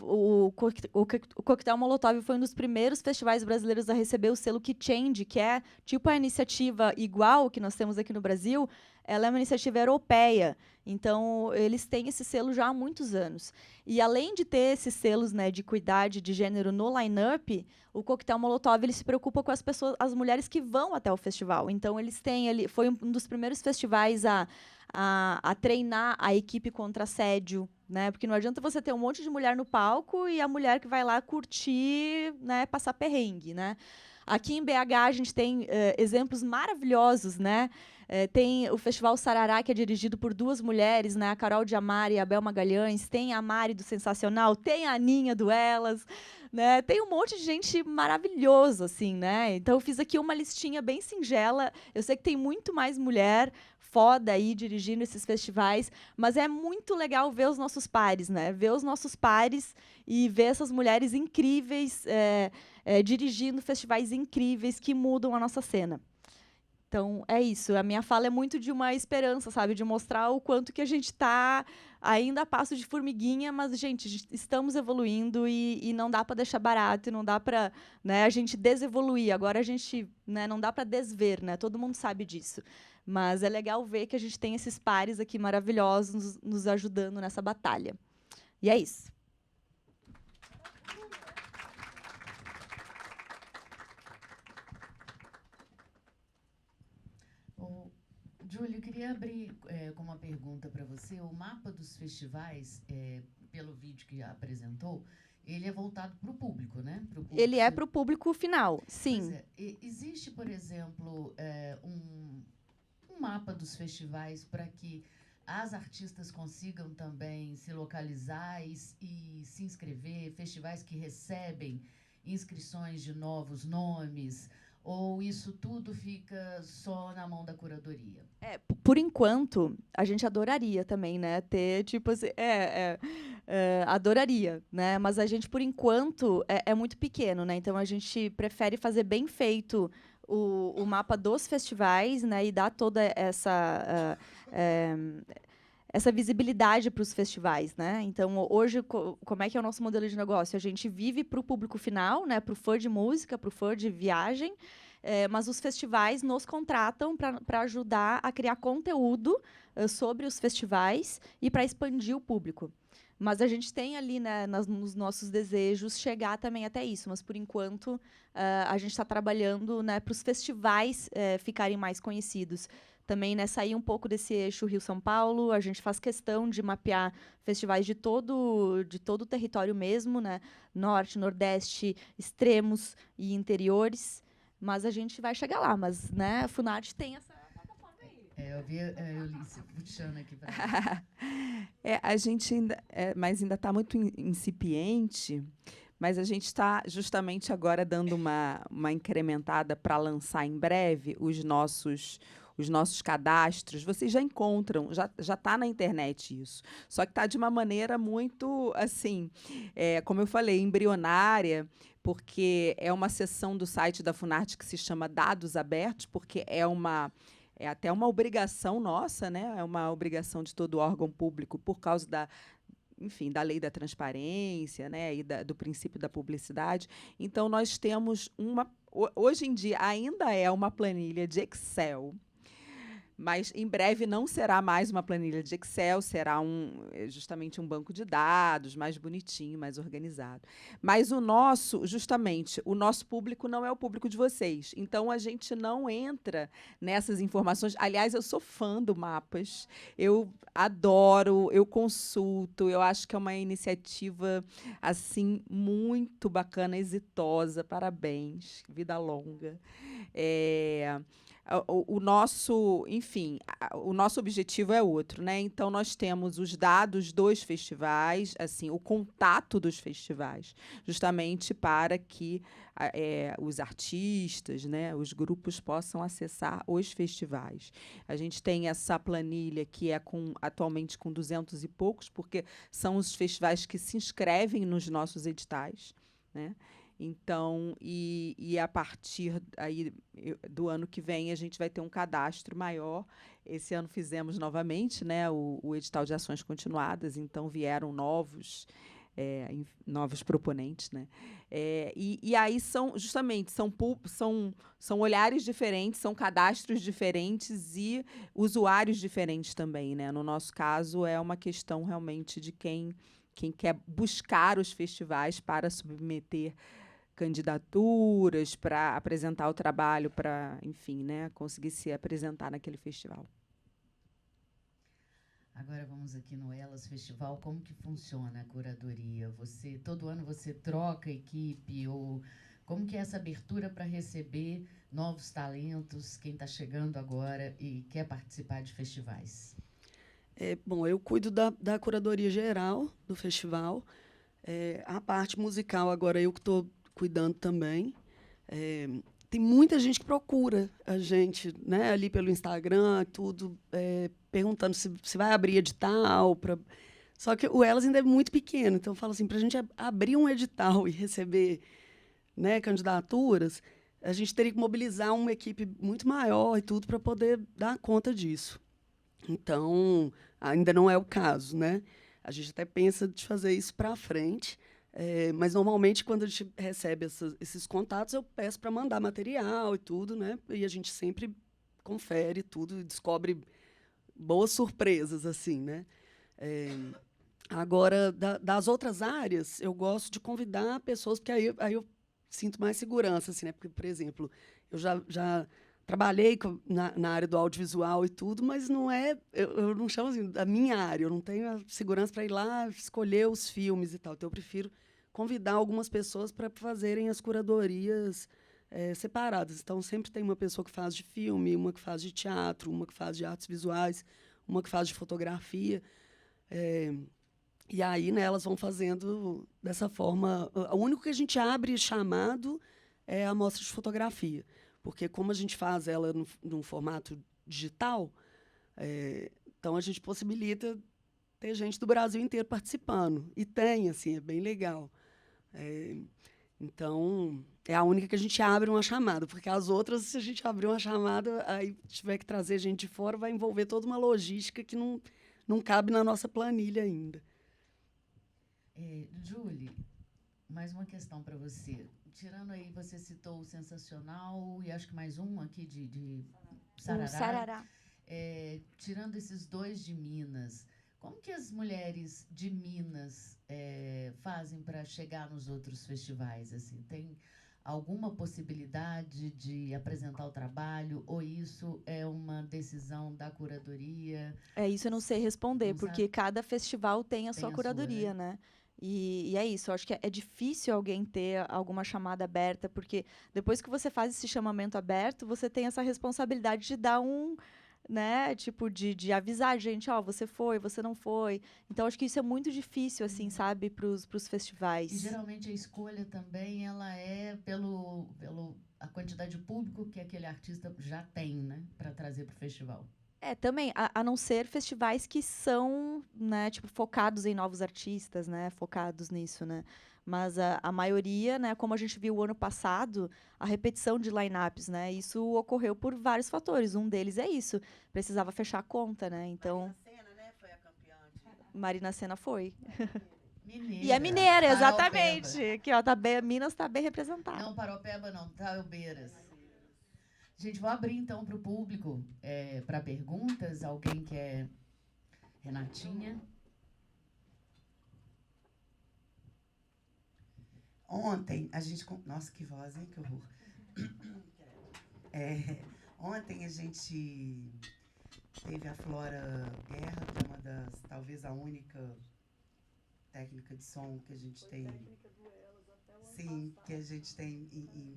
O Coquetel Molotov foi um dos primeiros festivais brasileiros a receber o selo Que Change, que é tipo a iniciativa igual que nós temos aqui no Brasil. Ela é uma iniciativa europeia, então eles têm esse selo já há muitos anos. E além de ter esses selos, né, de equidade de gênero no line-up, o Coquetel Molotov ele se preocupa com as mulheres que vão até o festival. Então foi um dos primeiros festivais a treinar a equipe contra assédio, né? Porque não adianta você ter um monte de mulher no palco e a mulher que vai lá curtir, né, passar perrengue, né? Aqui em BH a gente tem exemplos maravilhosos, né? Tem o Festival Sarará, que é dirigido por 2 mulheres, né? A Carol Diamara e a Bel Magalhães. Tem a Mari do Sensacional, tem a Aninha do Elas, né? Tem um monte de gente maravilhosa, assim, né? Então eu fiz aqui uma listinha bem singela. Eu sei que tem muito mais mulher foda aí dirigindo esses festivais, mas é muito legal ver os nossos pares, né? Ver os nossos pares e ver essas mulheres incríveis dirigindo festivais incríveis que mudam a nossa cena. Então, é isso. A minha fala é muito de uma esperança, sabe? De mostrar o quanto que a gente está ainda a passo de formiguinha, mas, gente, estamos evoluindo e não dá para deixar barato, e não dá para, né, a gente desevoluir. Agora a gente, né, não dá para desver, né? Todo mundo sabe disso. Mas é legal ver que a gente tem esses pares aqui maravilhosos nos ajudando nessa batalha. E é isso. Júlio, eu queria abrir com uma pergunta para você. O mapa dos festivais, pelo vídeo que apresentou, ele é voltado para o público, né? Ele é para o público final, sim. Existe, por exemplo, um mapa dos festivais para que as artistas consigam também se localizar e se inscrever, festivais que recebem inscrições de novos nomes, ou isso tudo fica só na mão da curadoria? Por enquanto, a gente adoraria também, né? Ter, tipo assim, adoraria, né? Mas a gente, por enquanto, é muito pequeno, né? Então, a gente prefere fazer bem feito o mapa dos festivais, né? E dar toda essa visibilidade para os festivais, né? Então, hoje, como é que é o nosso modelo de negócio? A gente vive para o público final, né? Para o fã de música, para o fã de viagem, mas os festivais nos contratam para ajudar a criar conteúdo sobre os festivais e para expandir o público. Mas a gente tem ali, né, nos nossos desejos, chegar também até isso. Mas, por enquanto, a gente está trabalhando, né, para os festivais ficarem mais conhecidos. Também, né, sair um pouco desse eixo Rio-São Paulo. A gente faz questão de mapear festivais de todo o território mesmo, né? Norte, Nordeste, extremos e interiores. Mas a gente vai chegar lá. Mas, né, a Funarte tem essa plataforma aí. Eu vi a Eunice puxando aqui para a gente ainda está muito incipiente, mas a gente está justamente agora dando uma incrementada para lançar em breve os nossos cadastros. Vocês já encontram, já está na internet isso. Só que está de uma maneira muito, assim, como eu falei, embrionária, porque é uma seção do site da Funarte que se chama Dados Abertos, porque é até uma obrigação nossa, né? É uma obrigação de todo órgão público por causa enfim, da lei da transparência, né, e do princípio da publicidade. Então, nós temos hoje em dia ainda é uma planilha de Excel, mas em breve não será mais uma planilha de Excel, será justamente um banco de dados mais bonitinho, mais organizado. Mas o nosso público não é o público de vocês. Então, a gente não entra nessas informações. Aliás, eu sou fã do Mapas. Eu adoro, eu consulto. Eu acho que é uma iniciativa assim muito bacana, exitosa. Parabéns. Vida longa. O nosso, enfim, o nosso objetivo é outro, né? Então nós temos os dados dos festivais, assim, o contato dos festivais, justamente para que os artistas, né, os grupos possam acessar os festivais. A gente tem essa planilha que é atualmente com 200 e poucos, porque são os festivais que se inscrevem nos nossos editais, né? Então, e a partir aí do ano que vem, a gente vai ter um cadastro maior. Esse ano fizemos novamente, né, o edital de ações continuadas, então vieram novos proponentes, né? E aí são olhares diferentes, são cadastros diferentes e usuários diferentes também, né? No nosso caso, é uma questão realmente de quem quer buscar os festivais para submeter candidaturas, para apresentar o trabalho, para, enfim, né, conseguir se apresentar naquele festival. Agora vamos aqui no Elas Festival. Como que funciona a curadoria? Todo ano você troca a equipe ou Como que é essa abertura para receber novos talentos, quem está chegando agora e quer participar de festivais? Bom, eu cuido da curadoria geral do festival. A parte musical, agora, eu que estou cuidando também. Tem muita gente que procura a gente, né, ali pelo Instagram, tudo, perguntando se vai abrir edital. Só que o Elas ainda é muito pequeno, então fala assim, para a gente abrir um edital e receber, né, candidaturas, a gente teria que mobilizar uma equipe muito maior e tudo para poder dar conta disso. Então, ainda não é o caso, né? A gente até pensa de fazer isso para frente, mas normalmente quando a gente recebe esses contatos, eu peço para mandar material e tudo, né? E a gente sempre confere tudo e descobre boas surpresas, assim, né? Agora, das outras áreas, eu gosto de convidar pessoas, porque aí eu sinto mais segurança, assim, né? Porque, por exemplo, eu já trabalhei na área do audiovisual e tudo, mas não é, eu não chamo assim, da minha área, eu não tenho a segurança para ir lá escolher os filmes e tal. Então, eu prefiro convidar algumas pessoas para fazerem as curadorias separadas. Então, sempre tem uma pessoa que faz de filme, uma que faz de teatro, uma que faz de artes visuais, uma que faz de fotografia. E aí, né, elas vão fazendo dessa forma. O único que a gente abre chamado é a amostra de fotografia, porque como a gente faz ela num formato digital, então a gente possibilita ter gente do Brasil inteiro participando. E tem, assim, é bem legal. Então, é a única que a gente abre uma chamada, porque as outras, se a gente abrir uma chamada, aí tiver que trazer gente de fora, vai envolver toda uma logística que não cabe na nossa planilha ainda. Julie, mais uma questão para você. Tirando aí, você citou o Sensacional e acho que mais um aqui de Sarará. O Sarará. Tirando esses dois de Minas, como que as mulheres de Minas fazem para chegar nos outros festivais? Assim, tem alguma possibilidade de apresentar o trabalho ou isso é uma decisão da curadoria? Isso eu não sei responder, Não porque sabe? cada festival tem a Tem sua a sua, curadoria, né? E é isso, eu acho que é difícil alguém ter alguma chamada aberta, porque depois que você faz esse chamamento aberto, você tem essa responsabilidade de dar né, tipo, de avisar a gente, ó, você foi, você não foi. Então, acho que isso é muito difícil, assim, sabe, pros festivais. E geralmente a escolha também ela é pelo a quantidade de público que aquele artista já tem, né, para trazer para o festival. Também, a não ser festivais que são, né, tipo, focados em novos artistas, né, focados nisso, né. Mas a maioria, né, como a gente viu o ano passado, a repetição de lineups, né, isso ocorreu por vários fatores. Um deles é isso, precisava fechar a conta, né, então... Marina Sena, né, foi a campeã. Marina Sena foi. Mineira. E é mineira, exatamente. Paraupeba. Aqui, ó, Minas está bem representada. Não, Paraupeba não, Taubeiras. Gente, vou abrir então para o público, para perguntas. Alguém quer? Renatinha? Ontem, a gente... Nossa, que voz, hein? Que horror. Ontem a gente teve a Flora Guerra, que é uma das... Talvez a única técnica de som que a gente tem... Sim, que a gente tem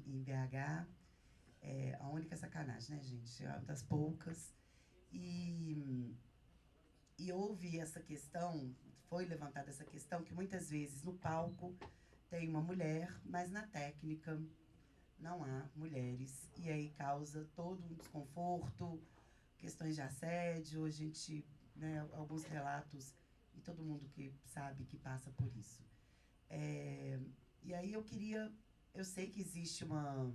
em BH. A única sacanagem, né, gente? É uma das poucas. E houve essa questão, foi levantada essa questão, que muitas vezes no palco tem uma mulher, mas na técnica não há mulheres. E aí causa todo um desconforto, questões de assédio, a gente, né, alguns relatos, e todo mundo que sabe que passa por isso. E aí eu sei que existe uma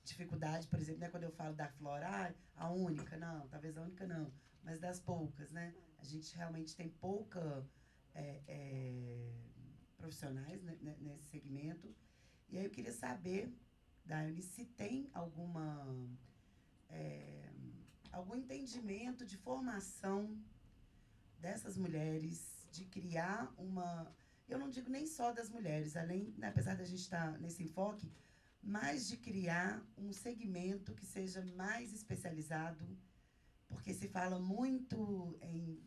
dificuldade, por exemplo, né, quando eu falo da Flora, a única, não, talvez a única não, mas das poucas, né? A gente realmente tem pouca profissionais, né, nesse segmento. E aí eu queria saber, Daiane, se tem algum entendimento de formação dessas mulheres, de criar uma... Eu não digo nem só das mulheres, além, né, apesar da gente estar nesse enfoque, mas de criar um segmento que seja mais especializado, porque se fala muito em...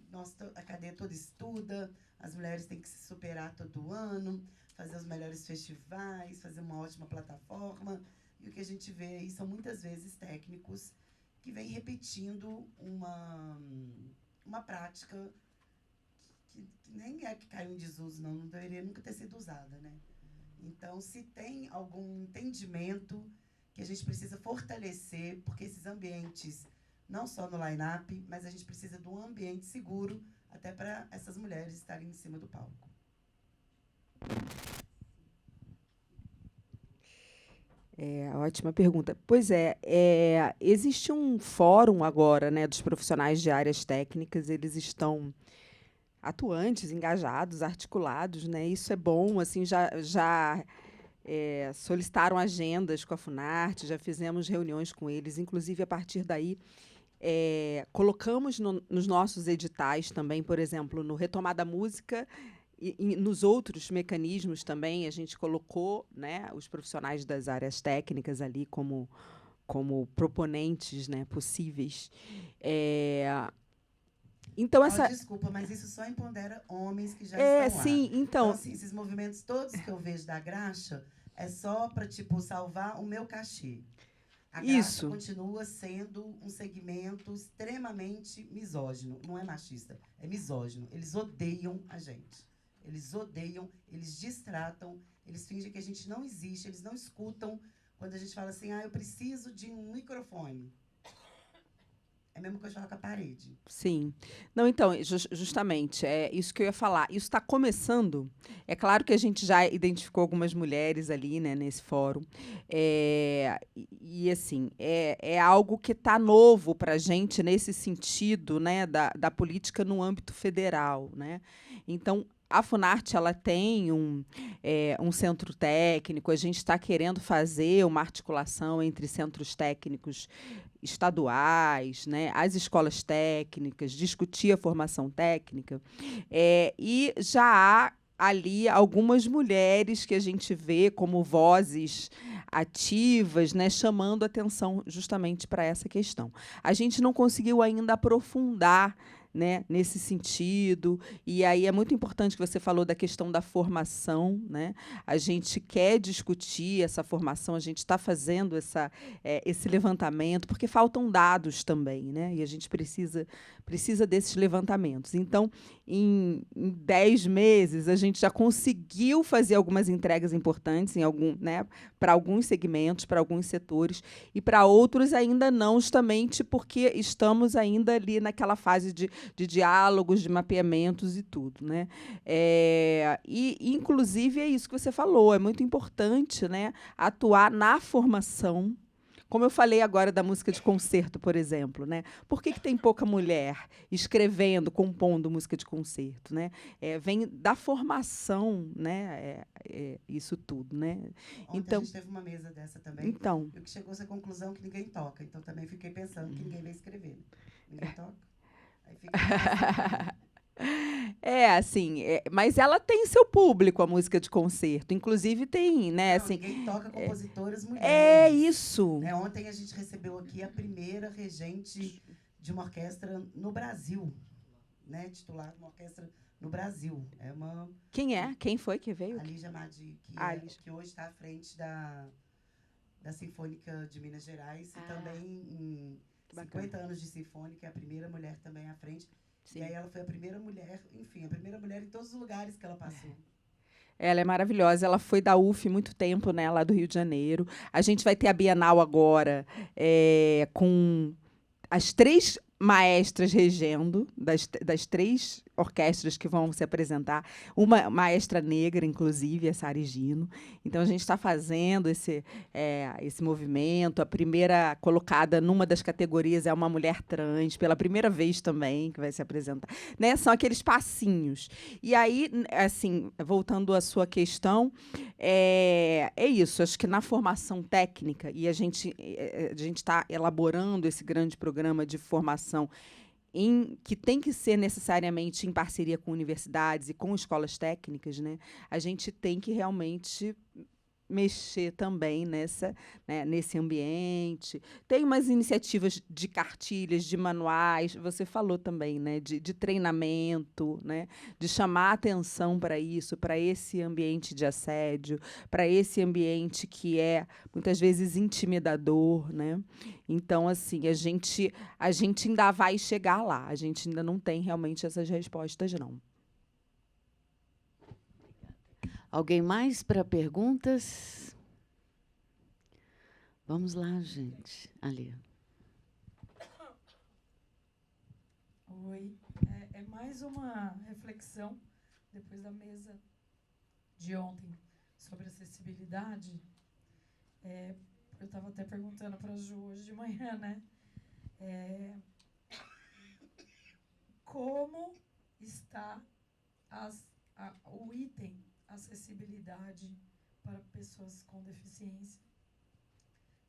a cadeia toda estuda, as mulheres têm que se superar todo ano, fazer os melhores festivais, fazer uma ótima plataforma. E o que a gente vê aí são muitas vezes técnicos que vêm repetindo uma prática que nem é que caiu em desuso, não deveria nunca ter sido usada, né? Então, se tem algum entendimento que a gente precisa fortalecer, porque esses ambientes, não só no line-up, mas a gente precisa de um ambiente seguro até para essas mulheres estarem em cima do palco. Ótima pergunta. Pois existe um fórum agora, né, dos profissionais de áreas técnicas, eles estão atuantes, engajados, articulados, né? Isso é bom, assim, já solicitaram agendas com a Funarte, já fizemos reuniões com eles, inclusive a partir daí colocamos nos nossos editais também, por exemplo, no Retomada Música e nos outros mecanismos também, a gente colocou, né, os profissionais das áreas técnicas ali como proponentes, né, possíveis. Então, Desculpa, mas isso só empodera homens que já estão lá. Sim, então assim, esses movimentos todos que eu vejo da graxa é só para, tipo, salvar o meu cachê. A graxa continua sendo um segmento extremamente misógino. Não é machista, é misógino. Eles odeiam a gente. Eles odeiam, eles distratam, eles fingem que a gente não existe, eles não escutam quando a gente fala assim, eu preciso de um microfone. É a mesma coisa falar com a parede. Sim. Não, então, justamente, é isso que eu ia falar. Isso está começando. É claro que a gente já identificou algumas mulheres ali, né, nesse fórum. Assim, é algo que está novo para a gente nesse sentido, né, da política no âmbito federal, né? Então, a Funarte, ela tem um centro técnico, a gente está querendo fazer uma articulação entre centros técnicos estaduais, né, as escolas técnicas, discutir a formação técnica, e já há ali algumas mulheres que a gente vê como vozes ativas, né, chamando atenção justamente para essa questão. A gente não conseguiu ainda aprofundar, né, nesse sentido, e aí é muito importante que você falou da questão da formação, né? A gente quer discutir essa formação, a gente está fazendo esse levantamento, porque faltam dados também, né? E a gente precisa desses levantamentos. Então, em 10 meses, a gente já conseguiu fazer algumas entregas importantes né, para alguns segmentos, para alguns setores, e para outros ainda não, justamente porque estamos ainda ali naquela fase de diálogos, de mapeamentos e tudo, né? Inclusive, é isso que você falou, é muito importante, né, atuar na formação. Como eu falei agora da música de concerto, por exemplo, né? Por que tem pouca mulher escrevendo, compondo música de concerto, né? Vem da formação, né? Isso tudo, né? Ontem a gente teve uma mesa dessa também. Então, e o que chegou a essa conclusão que ninguém toca. Então também fiquei pensando que ninguém vai escrever. Ninguém toca. Aí fica mas ela tem seu público, a música de concerto. Inclusive tem, né? Não, assim, ninguém toca compositoras mulheres. É isso. Né? Ontem a gente recebeu aqui a primeira regente de uma orquestra no Brasil, né? Titular de uma orquestra no Brasil. Quem é? Quem foi que veio? A Lígia Madi, que hoje está à frente da Sinfônica de Minas Gerais. E também em 50 anos de Sinfônica, é a primeira mulher também à frente. Sim. E aí ela foi a primeira mulher, enfim, a primeira mulher em todos os lugares que ela passou. Ela é maravilhosa, ela foi da UF muito tempo, né, lá do Rio de Janeiro. A gente vai ter a Bienal agora com as 3 maestras regendo, das 3 orquestras que vão se apresentar, uma maestra negra, inclusive, a Sari Gino. Então, a gente está fazendo esse movimento. A primeira colocada numa das categorias é uma mulher trans, pela primeira vez também, que vai se apresentar. Né? São aqueles passinhos. E aí, assim, voltando à sua questão, é isso. Acho que na formação técnica, e a gente está elaborando esse grande programa de formação que tem que ser necessariamente em parceria com universidades e com escolas técnicas, né? A gente tem que realmente mexer também nesse ambiente. Tem umas iniciativas de cartilhas, de manuais, você falou também, né, de treinamento, né, de chamar atenção para isso, para esse ambiente de assédio, para esse ambiente que é muitas vezes intimidador, né? Então, assim, a gente ainda vai chegar lá, a gente ainda não tem realmente essas respostas, não. Alguém mais para perguntas? Vamos lá, gente. Ali. Oi. É mais uma reflexão, depois da mesa de ontem, sobre acessibilidade. Eu estava até perguntando para a Ju hoje de manhã, né? Como está o item acessibilidade para pessoas com deficiência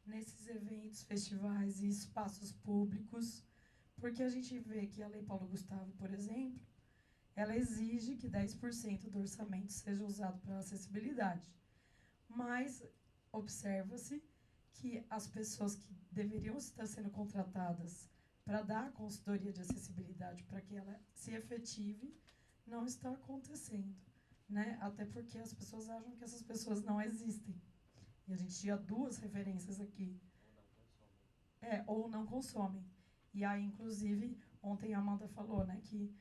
nesses eventos, festivais e espaços públicos, porque a gente vê que a Lei Paulo Gustavo, por exemplo, ela exige que 10% do orçamento seja usado para acessibilidade, mas observa-se que as pessoas que deveriam estar sendo contratadas para dar consultoria de acessibilidade para que ela se efetive, não está acontecendo. Né? Até porque as pessoas acham que essas pessoas não existem. E a gente tinha 2 referências aqui. Ou não consomem. E aí, inclusive, ontem a Amanda falou, né, que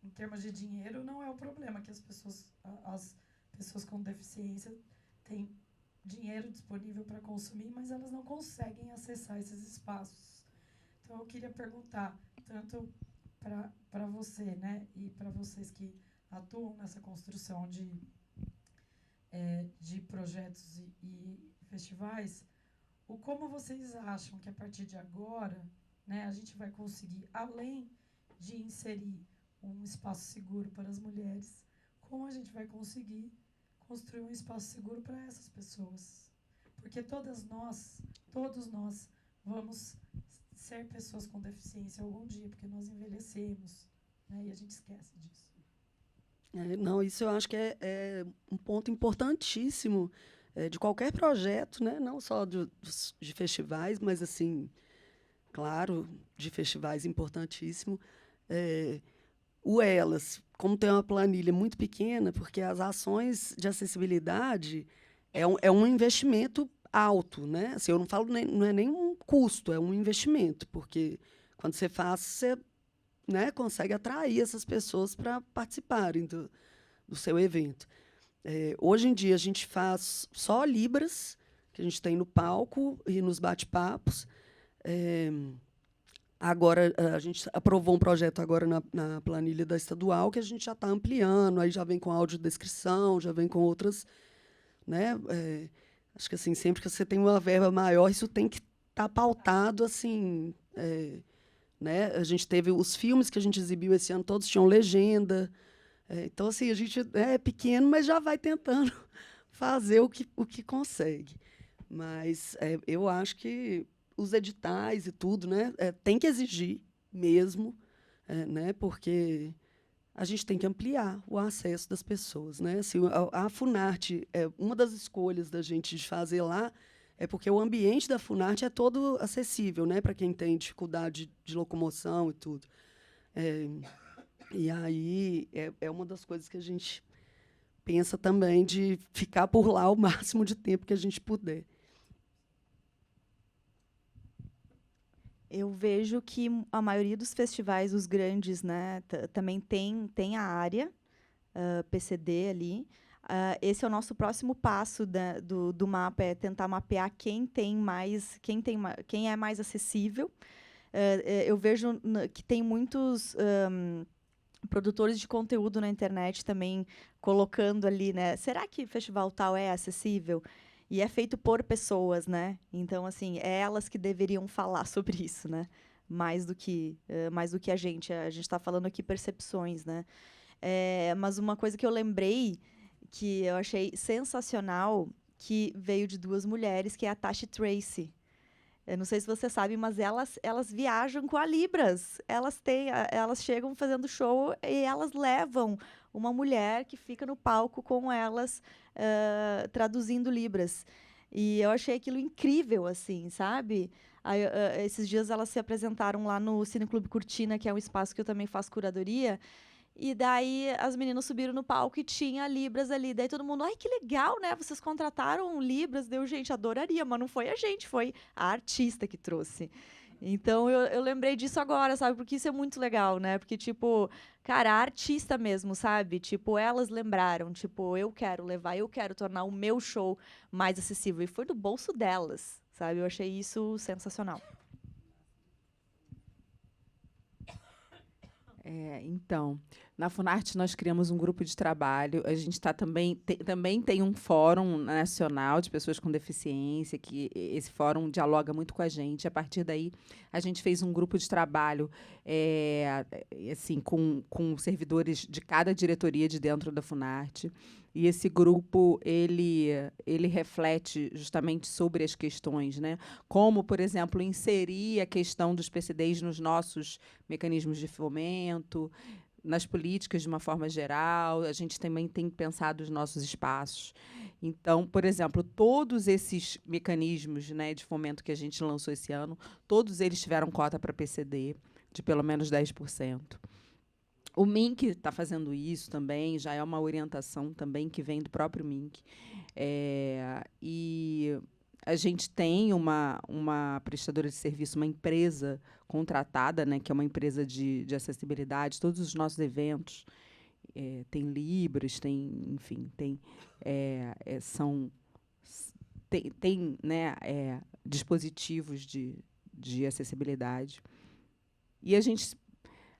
em termos de dinheiro não é o problema, que as pessoas com deficiência têm dinheiro disponível para consumir, mas elas não conseguem acessar esses espaços. Então, eu queria perguntar, tanto para você, né, e para vocês que atuam nessa construção de projetos e festivais, como vocês acham que, a partir de agora, né, a gente vai conseguir, além de inserir um espaço seguro para as mulheres, como a gente vai conseguir construir um espaço seguro para essas pessoas? Porque todos nós vamos ser pessoas com deficiência algum dia, porque nós envelhecemos, né, e a gente esquece disso. Não, isso eu acho que é um ponto importantíssimo de qualquer projeto, né? Não só de festivais, mas, assim, claro, de festivais importantíssimo. O Elas, como tem uma planilha muito pequena, porque as ações de acessibilidade é um investimento alto, né? Assim, eu não falo não é nem um custo, é um investimento, porque quando você faz, você, né, consegue atrair essas pessoas para participarem do seu evento. Hoje em dia, a gente faz só Libras, que a gente tem no palco e nos bate-papos. Agora, a gente aprovou um projeto agora na planilha da estadual, que a gente já está ampliando, aí já vem com audiodescrição, já vem com outras, né? Acho que, assim, sempre que você tem uma verba maior, isso tem que estar pautado, assim, né? A gente teve os filmes que a gente exibiu esse ano, todos tinham legenda. Então, assim, a gente é pequeno, mas já vai tentando fazer o que consegue. Mas eu acho que os editais e tudo, né, tem que exigir mesmo, né, porque a gente tem que ampliar o acesso das pessoas. Né? Assim, a Funarte, uma das escolhas da gente de fazer lá é porque o ambiente da Funarte é todo acessível, né, para quem tem dificuldade de locomoção e tudo. E aí é uma das coisas que a gente pensa também de ficar por lá o máximo de tempo que a gente puder. Eu vejo que a maioria dos festivais, os grandes, né, também tem a área PCD ali. Esse é o nosso próximo passo do mapa, é tentar mapear quem é mais acessível. Eu vejo que tem muitos produtores de conteúdo na internet também colocando ali, né? Será que festival tal é acessível? E é feito por pessoas, né? Então, assim, é elas que deveriam falar sobre isso, né? Mais do que a gente. A gente está falando aqui percepções, né? Mas uma coisa que eu lembrei, que eu achei sensacional, que veio de 2 mulheres, que é a Tashi Tracy. Eu não sei se você sabe, mas elas viajam com a Libras. Elas chegam fazendo show e elas levam uma mulher que fica no palco com elas traduzindo Libras. E eu achei aquilo incrível, assim, sabe? Aí, esses dias elas se apresentaram lá no Cineclube Cortina, que é um espaço que eu também faço curadoria. E daí as meninas subiram no palco e tinha Libras ali. Daí todo mundo, ai, que legal, né? Vocês contrataram Libras. Deu, gente, adoraria, mas não foi a gente, foi a artista que trouxe. Então eu lembrei disso agora, sabe? Porque isso é muito legal, né? Porque, tipo, cara, a artista mesmo, sabe? Tipo, elas lembraram, tipo, eu quero levar, eu quero tornar o meu show mais acessível. E foi do bolso delas, sabe? Eu achei isso sensacional. Então, na Funarte nós criamos um grupo de trabalho. A gente também tem um fórum nacional de pessoas com deficiência, que esse fórum dialoga muito com a gente. A partir daí, a gente fez um grupo de trabalho assim, com servidores de cada diretoria de dentro da Funarte. E esse grupo ele reflete justamente sobre as questões, né? Como, por exemplo, inserir a questão dos PCDs nos nossos mecanismos de fomento, nas políticas de uma forma geral. A gente também tem pensado os nossos espaços. Então, por exemplo, todos esses mecanismos, né, de fomento que a gente lançou esse ano, todos eles tiveram cota para PCD de pelo menos 10%. O MINC está fazendo isso também, já é uma orientação também que vem do próprio MINC. E a gente tem uma prestadora de serviço, uma empresa contratada, né, que é uma empresa de acessibilidade. Todos os nossos eventos tem Libras, tem, enfim, tem né, dispositivos de acessibilidade. E a gente,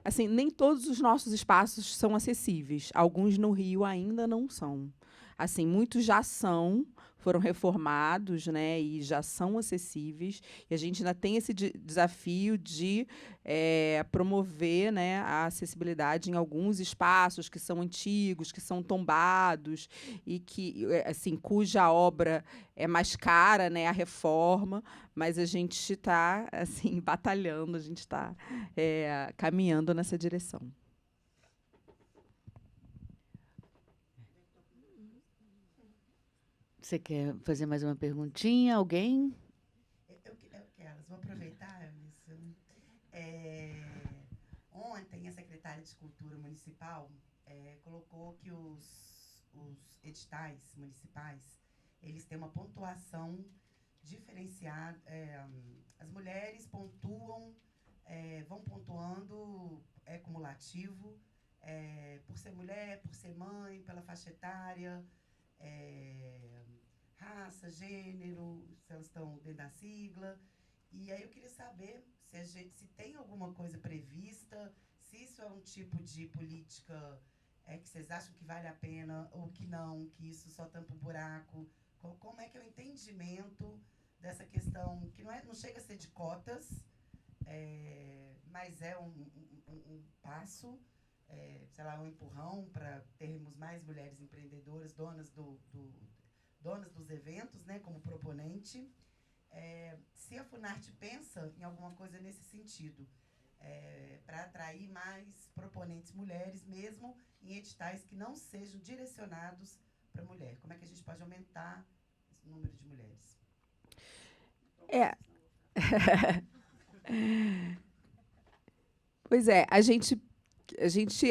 assim, nem todos os nossos espaços são acessíveis. Alguns no Rio ainda não são. Assim, muitos já foram reformados, né, e já são acessíveis. E a gente ainda tem esse desafio de promover, né, a acessibilidade em alguns espaços que são antigos, que são tombados e que, assim, cuja obra é mais cara, né, a reforma. Mas a gente está, assim, batalhando, a gente está caminhando nessa direção. Você quer fazer mais uma perguntinha? Alguém? Vou aproveitar isso. Ontem, a secretária de Cultura Municipal colocou que os editais municipais eles têm uma pontuação diferenciada. As mulheres pontuam, vão pontuando, é cumulativo, por ser mulher, por ser mãe, pela faixa etária, raça, gênero, se elas estão dentro da sigla. E aí eu queria saber se tem alguma coisa prevista, se isso é um tipo de política que vocês acham que vale a pena ou que não, que isso só tampa um buraco. Como é que é o entendimento dessa questão, que não chega a ser de cotas, mas é um passo, sei lá, um empurrão para termos mais mulheres empreendedoras, donas dos eventos, né, como proponente. Se a Funarte pensa em alguma coisa nesse sentido, para atrair mais proponentes mulheres, mesmo em editais que não sejam direcionados para mulher. Como é que a gente pode aumentar esse número de mulheres? Pois é, a gente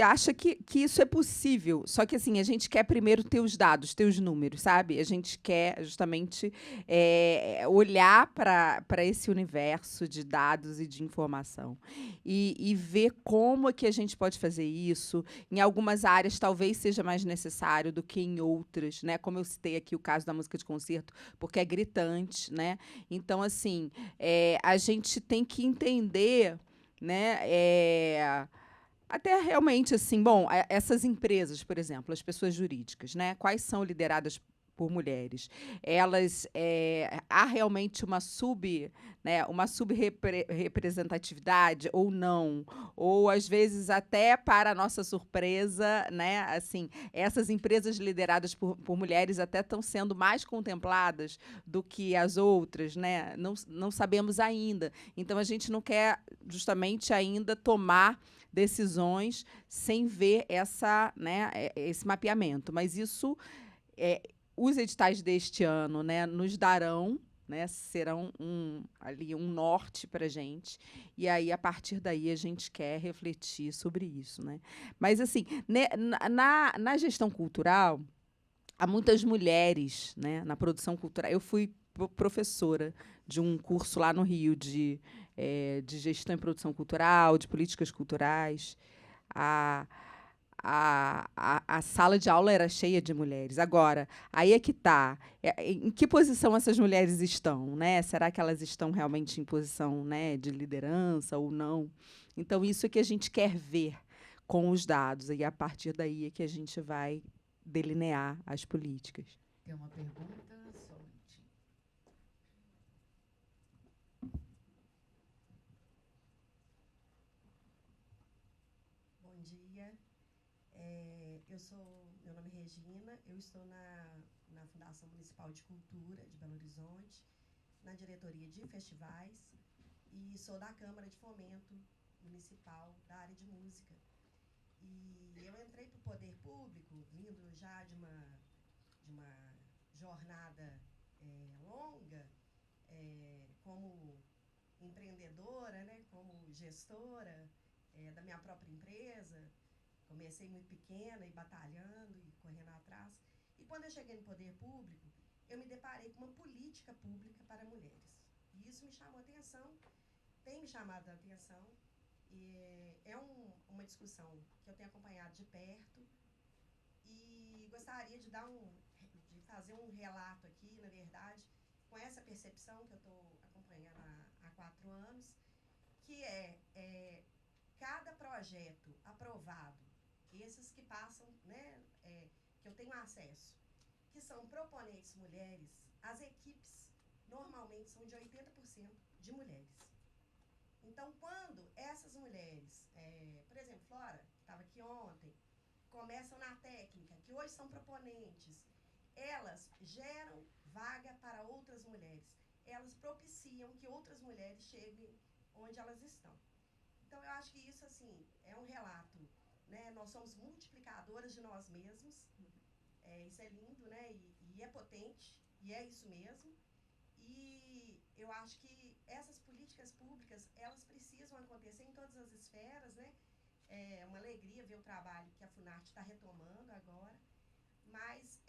acha que isso é possível, só que assim, a gente quer primeiro ter os dados, ter os números, sabe? A gente quer justamente olhar para esse universo de dados e de informação e ver como é que a gente pode fazer isso. Em algumas áreas talvez seja mais necessário do que em outras, né? Como eu citei aqui o caso da música de concerto, porque é gritante, né? Então, assim, a gente tem que entender, né? Até realmente, assim, bom, essas empresas, por exemplo, as pessoas jurídicas, né, quais são lideradas por mulheres? Elas, há realmente uma subrepresentatividade ou não? Ou, às vezes, até para a nossa surpresa, né, assim, essas empresas lideradas por mulheres até estão sendo mais contempladas do que as outras, né? Não sabemos ainda. Então, a gente não quer, justamente, ainda tomar decisões sem ver esse mapeamento. Mas isso os editais deste ano, né, nos darão, né, serão ali um norte para a gente, e aí, a partir daí, a gente quer refletir sobre isso. Né? Mas, assim, né, na gestão cultural, há muitas mulheres, né, na produção cultural. Eu fui professora de um curso lá no Rio de gestão em produção cultural, de políticas culturais. A sala de aula era cheia de mulheres. Agora, aí é que está. Em que posição essas mulheres estão? Né? Será que elas estão realmente em posição, né, de liderança ou não? Então, isso é que a gente quer ver com os dados. E, a partir daí, é que a gente vai delinear as políticas. Tem uma pergunta? Só um minutinho. Bom dia. Meu nome é Regina, eu estou na Fundação Municipal de Cultura de Belo Horizonte, na diretoria de festivais, e sou da Câmara de Fomento Municipal da área de música. E eu entrei para o poder público, vindo já de uma jornada longa, como empreendedora, né, como gestora da minha própria empresa. Comecei muito pequena e batalhando e correndo atrás. E quando eu cheguei no poder público, eu me deparei com uma política pública para mulheres. E isso me chamou a atenção, tem me chamado a atenção. E uma discussão que eu tenho acompanhado de perto. E gostaria de fazer um relato aqui, na verdade, com essa percepção que eu estou acompanhando há 4 anos, que cada projeto aprovado, esses que passam, né, que eu tenho acesso, que são proponentes mulheres, as equipes normalmente são de 80% de mulheres. Então, quando essas mulheres, por exemplo, Flora, que estava aqui ontem, começam na técnica, que hoje são proponentes, elas geram vaga para outras mulheres. Elas propiciam que outras mulheres cheguem onde elas estão. Então, eu acho que isso, assim, é um relato, né? Nós somos multiplicadoras de nós mesmos. Isso é lindo, né? E é potente, e é isso mesmo. E eu acho que essas políticas públicas, elas precisam acontecer em todas as esferas, né? É uma alegria ver o trabalho que a Funarte está retomando agora, mas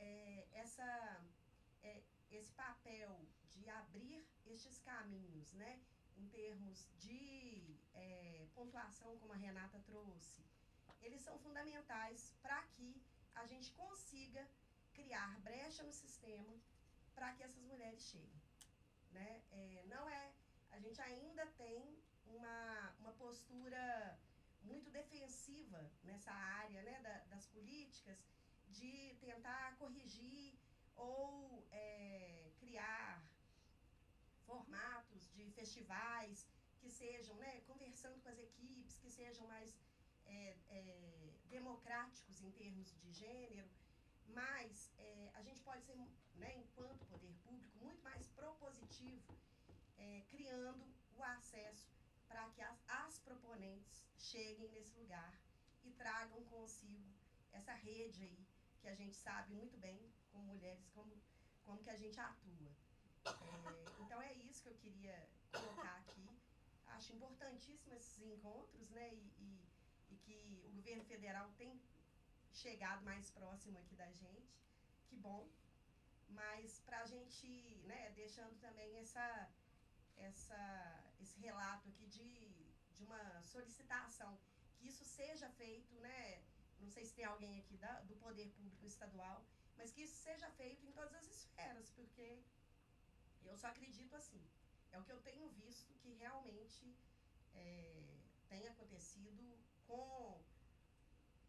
esse papel de abrir estes caminhos, né? Em termos de pontuação, como a Renata trouxe, eles são fundamentais para que a gente consiga criar brecha no sistema para que essas mulheres cheguem. Né? A gente ainda tem uma postura muito defensiva nessa área, né, das políticas, de tentar corrigir ou criar formatos de festivais que sejam, né, conversando com as equipes, que sejam mais democráticos em termos de gênero, mas a gente pode ser, né, enquanto poder público, muito mais propositivo, criando o acesso para que as proponentes cheguem nesse lugar e tragam consigo essa rede aí, que a gente sabe muito bem, como mulheres, como que a gente atua. Então, é isso que eu queria colocar aqui. Acho importantíssimo esses encontros, né, e que o governo federal tem chegado mais próximo aqui da gente. Que bom. Mas para a gente, né, deixando também esse relato aqui de uma solicitação, que isso seja feito, né, não sei se tem alguém aqui do Poder Público Estadual, mas que isso seja feito em todas as esferas, porque eu só acredito assim. É o que eu tenho visto que realmente tem acontecido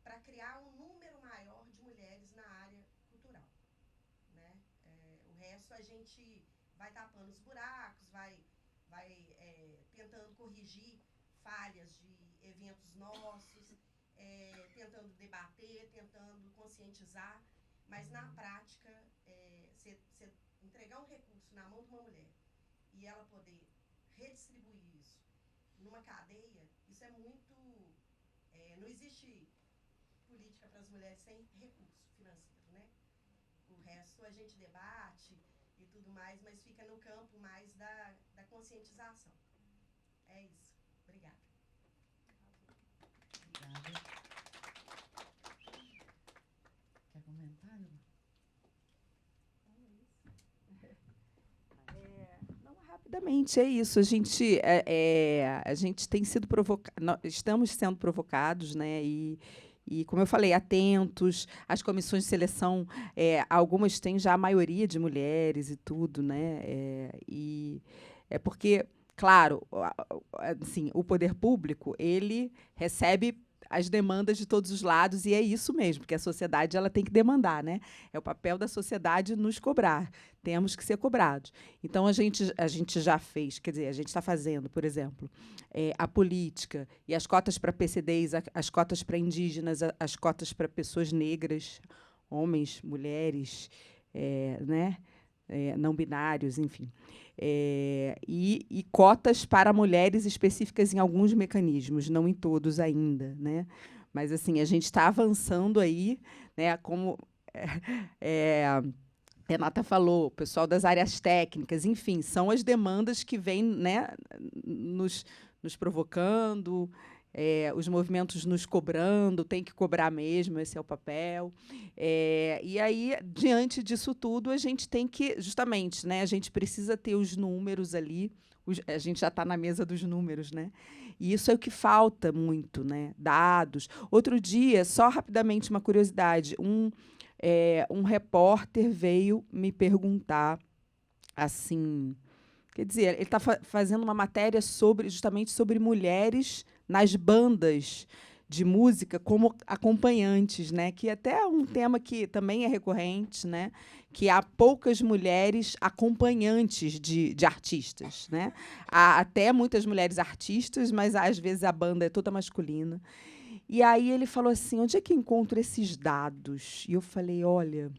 para criar um número maior de mulheres na área cultural. Né? O resto a gente vai tapando os buracos, vai tentando corrigir falhas de eventos nossos, tentando debater, tentando conscientizar, mas na prática, você entregar um recurso na mão de uma mulher e ela poder redistribuir isso numa cadeia, isso é muito... não existe política para as mulheres sem recurso financeiro, né? O resto a gente debate e tudo mais, mas fica no campo mais da conscientização. É isso. Obrigada. Obrigada. Quer comentar, Ilma? Não, rapidamente, é isso. A gente tem sido provocado, estamos sendo provocados, né? E, como eu falei, atentos. As comissões de seleção, algumas têm já a maioria de mulheres e tudo, né? E é porque, claro, assim, o poder público ele recebe as demandas de todos os lados, e é isso mesmo, porque a sociedade ela tem que demandar, né? É o papel da sociedade nos cobrar. Temos que ser cobrados. Então, a gente já fez, quer dizer, a gente está fazendo, por exemplo, a política e as cotas para PCDs, as cotas para indígenas, as cotas para pessoas negras, homens, mulheres, né? Não binários, enfim. E cotas para mulheres específicas em alguns mecanismos, não em todos ainda, né? Mas assim a gente está avançando aí, né? Como Renata falou, o pessoal das áreas técnicas, enfim, são as demandas que vêm, né, nos provocando, os movimentos nos cobrando, tem que cobrar mesmo, esse é o papel. E aí, diante disso tudo, a gente tem que, justamente, né, a gente precisa ter os números ali, a gente já está na mesa dos números, né? E isso é o que falta muito, né? Dados. Outro dia, só rapidamente uma curiosidade, um repórter veio me perguntar, assim, quer dizer, ele está fazendo uma matéria justamente sobre mulheres nas bandas de música como acompanhantes, né? Que até é um tema que também é recorrente, né? Que há poucas mulheres acompanhantes de artistas, né? Há até muitas mulheres artistas, mas às vezes a banda é toda masculina. E aí ele falou assim, onde é que eu encontro esses dados? E eu falei, olha,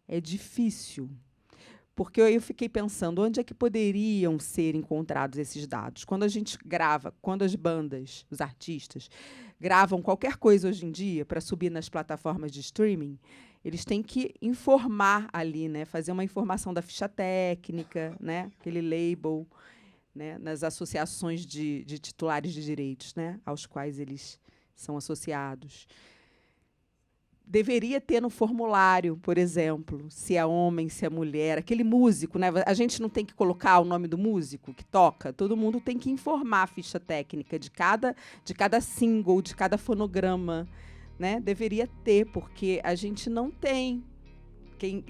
é difícil. Porque eu fiquei pensando, onde é que poderiam ser encontrados esses dados? Quando a gente grava, quando as bandas, os artistas, gravam qualquer coisa hoje em dia para subir nas plataformas de streaming, eles têm que informar ali, né? Fazer uma informação da ficha técnica, né? Aquele label, né? Nas associações de titulares de direitos, né? Aos quais eles são associados. Deveria ter no formulário, por exemplo, se é homem, se é mulher, aquele músico, né? A gente não tem que colocar o nome do músico que toca, todo mundo tem que informar a ficha técnica de cada single, de cada fonograma, né? Deveria ter, porque a gente não tem.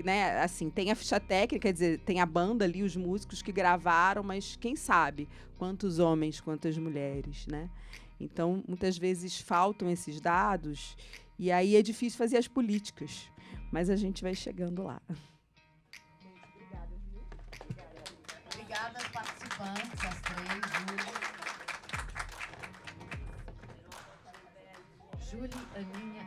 Né, assim, tem a ficha técnica, quer dizer, tem a banda ali, os músicos que gravaram, mas quem sabe quantos homens, quantas mulheres, né? Então, muitas vezes faltam esses dados. E aí é difícil fazer as políticas, mas a gente vai chegando lá. Obrigada aos participantes, às três, Júlia, Aninha